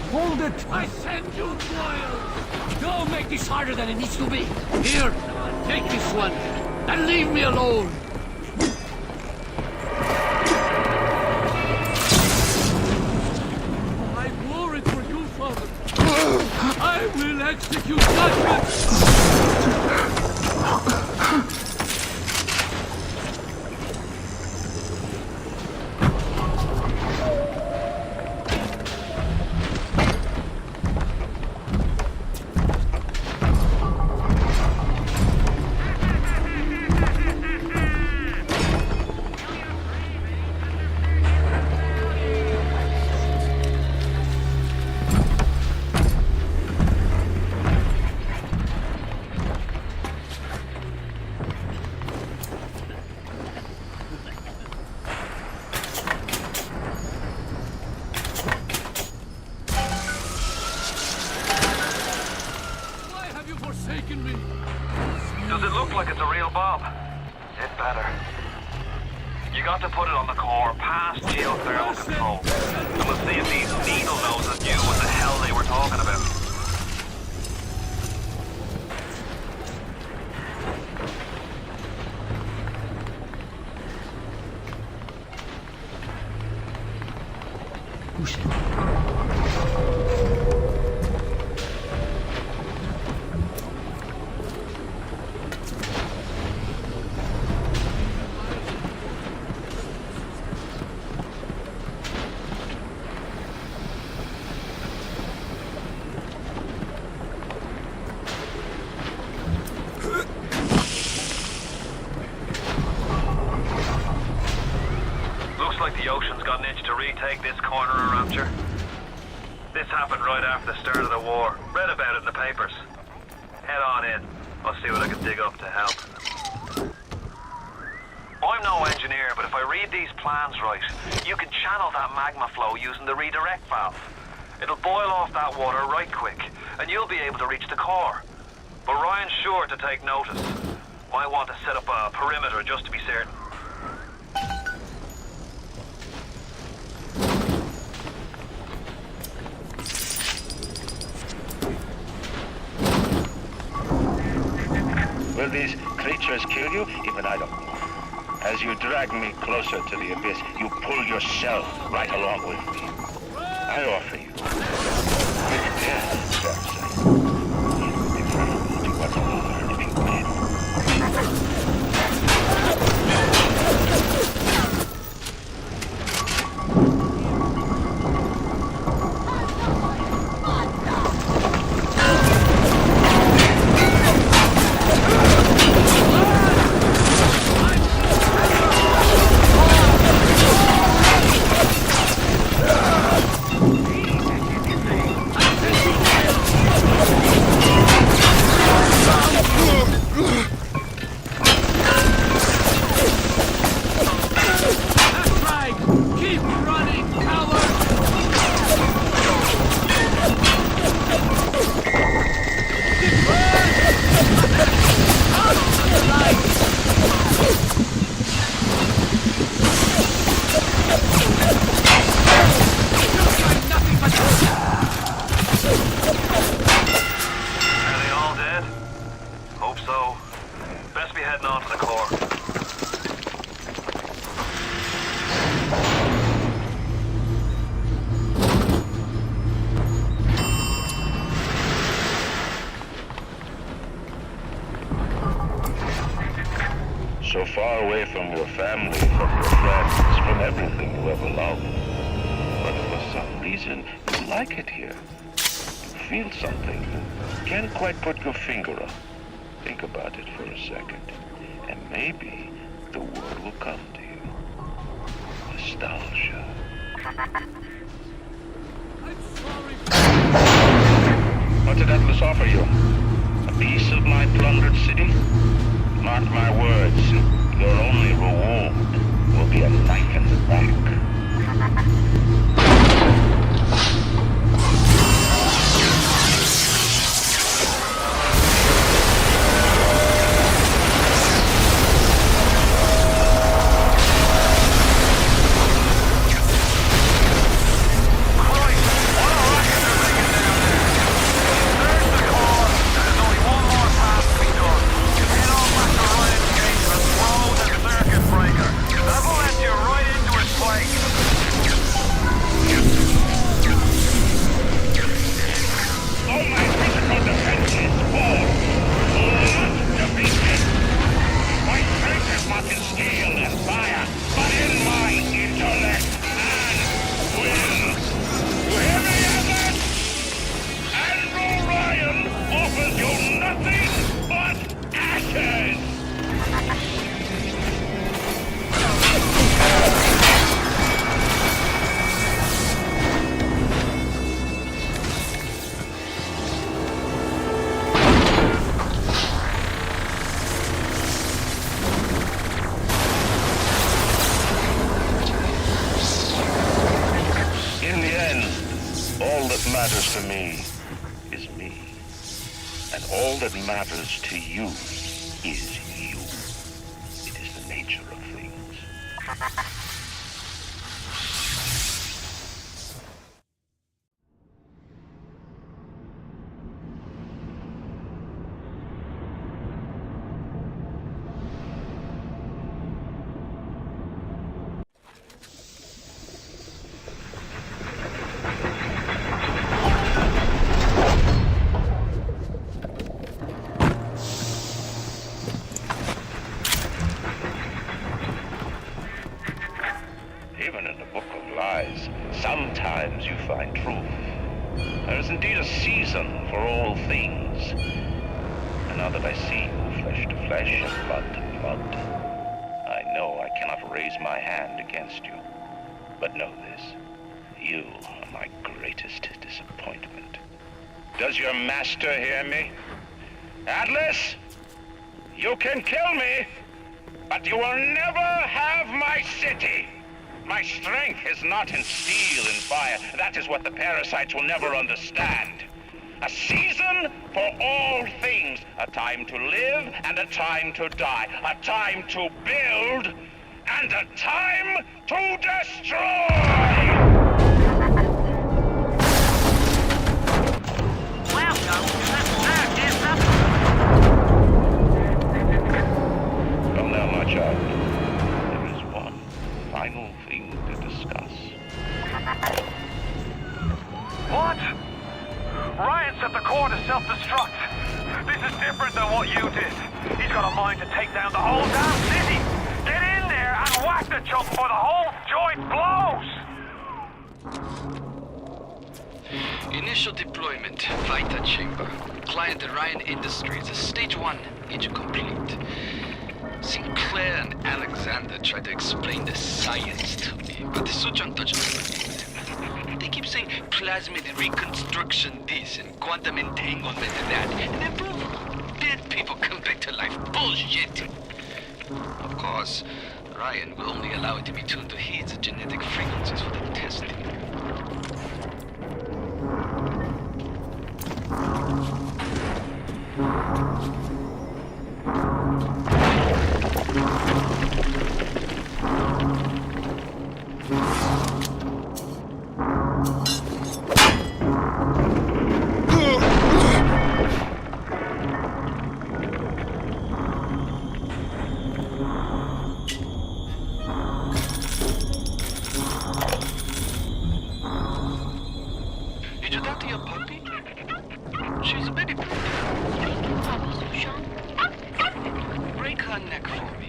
Hold it! I send you royals! Don't make this harder than it needs to be. Here, take this one, and leave me alone. I'm worried for you, Father. I will execute judgment! taken me. Does it look like it's a real bomb? It better. You got to put it on the core, past geothermal control. And we'll see if these needle noses knew what the hell they were talking about. Push it. Looks like the ocean's got an itch to retake this corner of Rapture. This happened right after the start of the war. Read about it in the papers. Head on in. I'll see what I can dig up to help. I'm no engineer, but if I read these plans right, you can channel that magma flow using the redirect valve. It'll boil off that water right quick, and you'll be able to reach the core. But Ryan's sure to take notice. Might want to set up a perimeter just to be certain. Will these creatures kill you? Even I don't know. As you drag me closer to the abyss, you pull yourself right along with me. I offer you quick death, Darkseid. It would be preferable to what you learned if you win. So far away from your family, from your friends, from everything you ever loved. But for some reason, you like it here. You feel something. You can't quite put your finger on. Think about it for a second. And maybe the word will come to you. Nostalgia. What did Atlas offer you? A piece of my plundered city? Mark my words, your only reward will be a knife in the back. Matters to me is me. And all that matters to you is you. It is the nature of things. Sometimes you find truth. There is indeed a season for all things. And now that I see you flesh to flesh and blood to blood, I know I cannot raise my hand against you. But know this, you are my greatest disappointment. Does your master hear me? Atlas, you can kill me, but you will never have my city. My strength is not in steel and fire. That is what the parasites will never understand. A season for all things. A time to live and a time to die. A time to build and a time to destroy! Welcome to the circus of... Well now, my child, there is one final thing to discuss. What? Ryan's at the core to self-destruct. This is different than what you did. He's got a mind to take down the whole damn city. Get in there and whack the chump before the whole joint blows! Initial deployment, Vita Chamber. Client Ryan Industries, Stage 1, age complete. Sinclair and Alexander tried to explain the science to me, but the Suchong doesn't believe them. They keep saying plasmid reconstruction this and quantum entanglement and that, and then boom, dead people come back to life. Bullshit! Of course, Ryan will only allow it to be tuned to his genetic frequencies for the testing. Did you talk to your puppy? She's a baby puppy. Break her neck for me.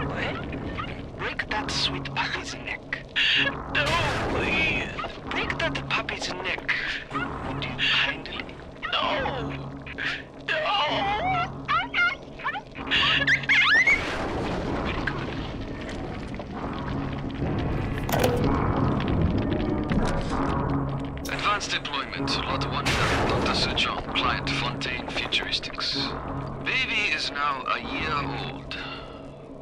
What? Break that sweet puppy's neck. No, please. Break that puppy's neck. Would you kindly? No. No. Very good. Advanced deployment, Lot 1, Dr. Suchong, Client Fontaine Futuristics. Baby is now a year old,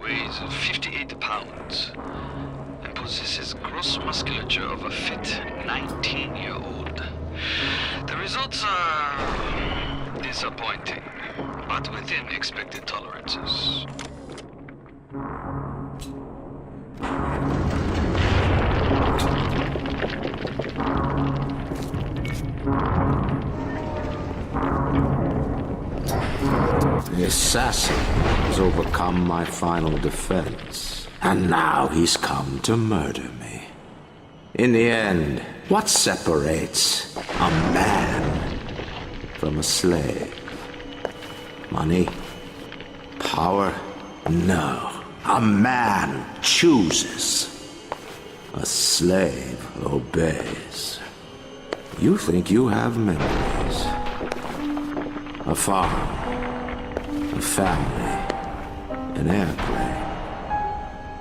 weighs 58 pounds, and possesses gross musculature of a fit 19-year-old. The results are disappointing, but within expected tolerances. The assassin has overcome my final defense, and now he's come to murder me. In the end, what separates a man from a slave? Money? Power? No. A man chooses. A slave obeys. You think you have memories. A farm. A family, an airplane,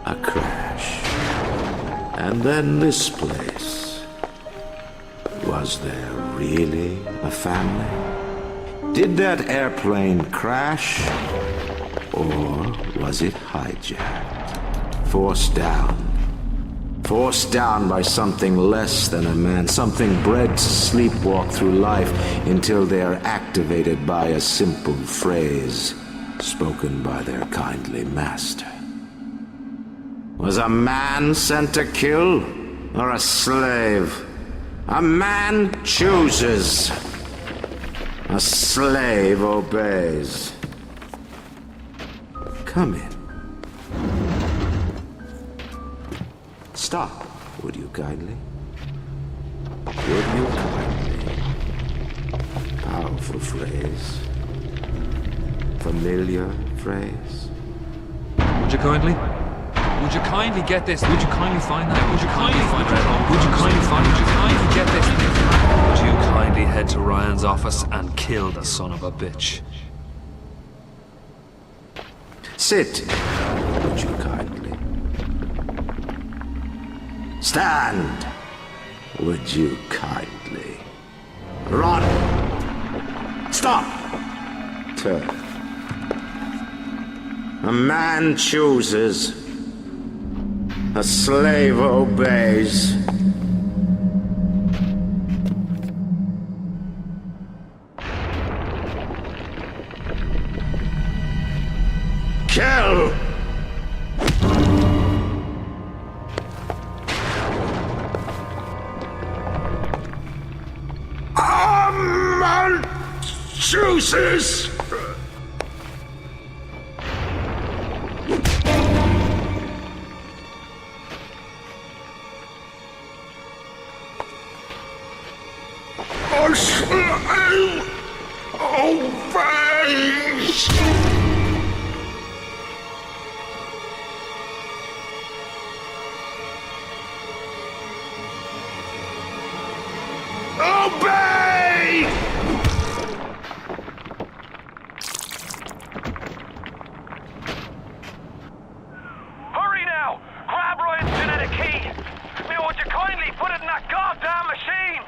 a crash, and then this place. Was there really a family? Did that airplane crash? Or was it hijacked, forced down Forced down by something less than a man, something bred to sleepwalk through life until they are activated by a simple phrase spoken by their kindly master. Was a man sent to kill, or a slave? A man chooses. A slave obeys. Come in. Stop, would you kindly? Would you kindly? Powerful phrase. Familiar phrase. Would you kindly? Would you kindly get this? Would you kindly find that? Would you kindly find that? Would you kindly find? Would you kindly get this? Would you kindly head to Ryan's office and kill the son of a bitch? Sit, would you kindly? Stand, would you kindly? Run! Stop! Turn. A man chooses. A slave obeys. Kill! A man chooses! A slave obeys! Obey! Hurry now! Grab Ryan's genetic key! Now, would you kindly put it in that goddamn machine?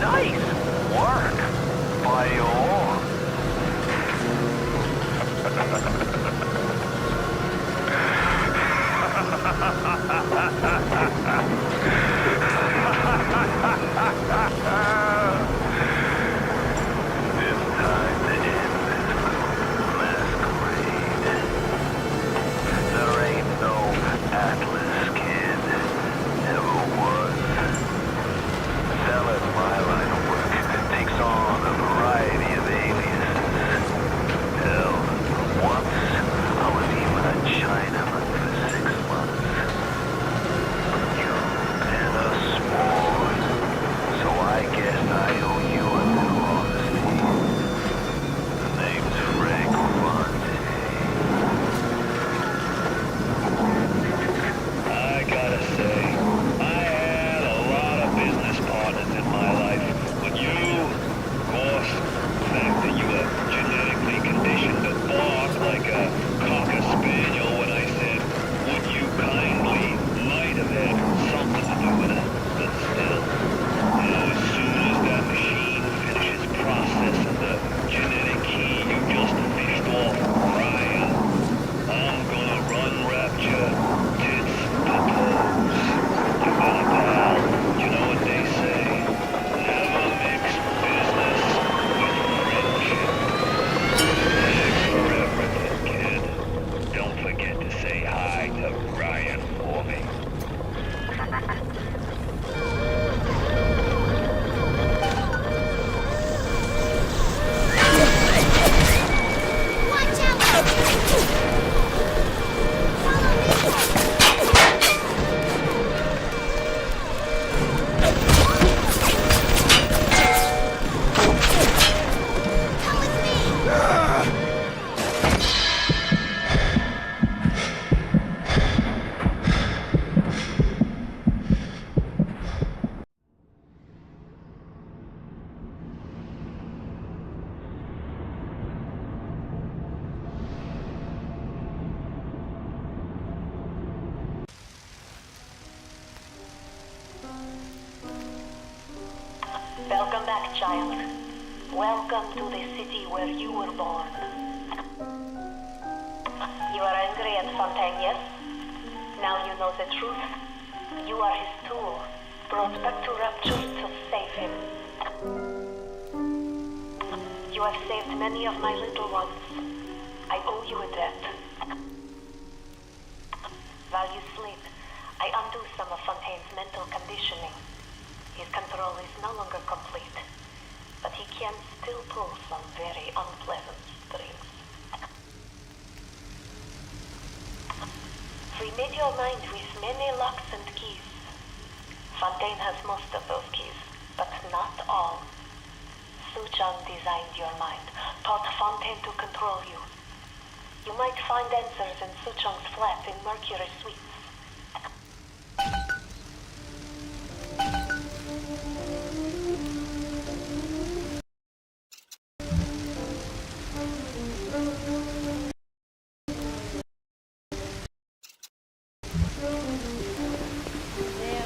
Nice work, Bio. It's time to end this masquerade. There ain't no Atlas kid. Never was. Selling my line of work takes on a variety of aliases. Hell, once child. Welcome to the city where you were born. You are angry at Fontaine, yes? Now you know the truth. You are his tool, brought back to Rapture to save him. You have saved many of my little ones. I owe you a debt. While you sleep, I undo some of Fontaine's mental conditioning. His control is no longer complete, but he can still pull some very unpleasant strings. We made your mind with many locks and keys. Fontaine has most of those keys, but not all. Suchong designed your mind, taught Fontaine to control you. You might find answers in Suchong's flat in Mercury Suites.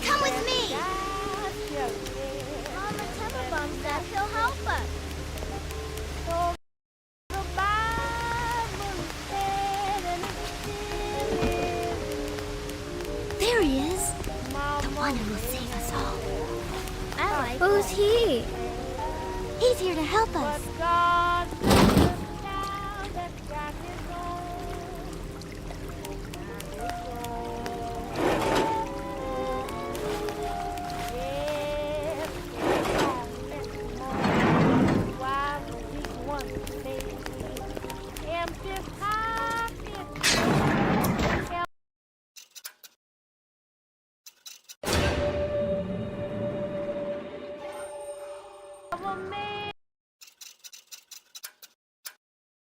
Come with me! Mama, tell Mom that he'll help us. There he is. The one who will save us all. Who's he? He's here to help us.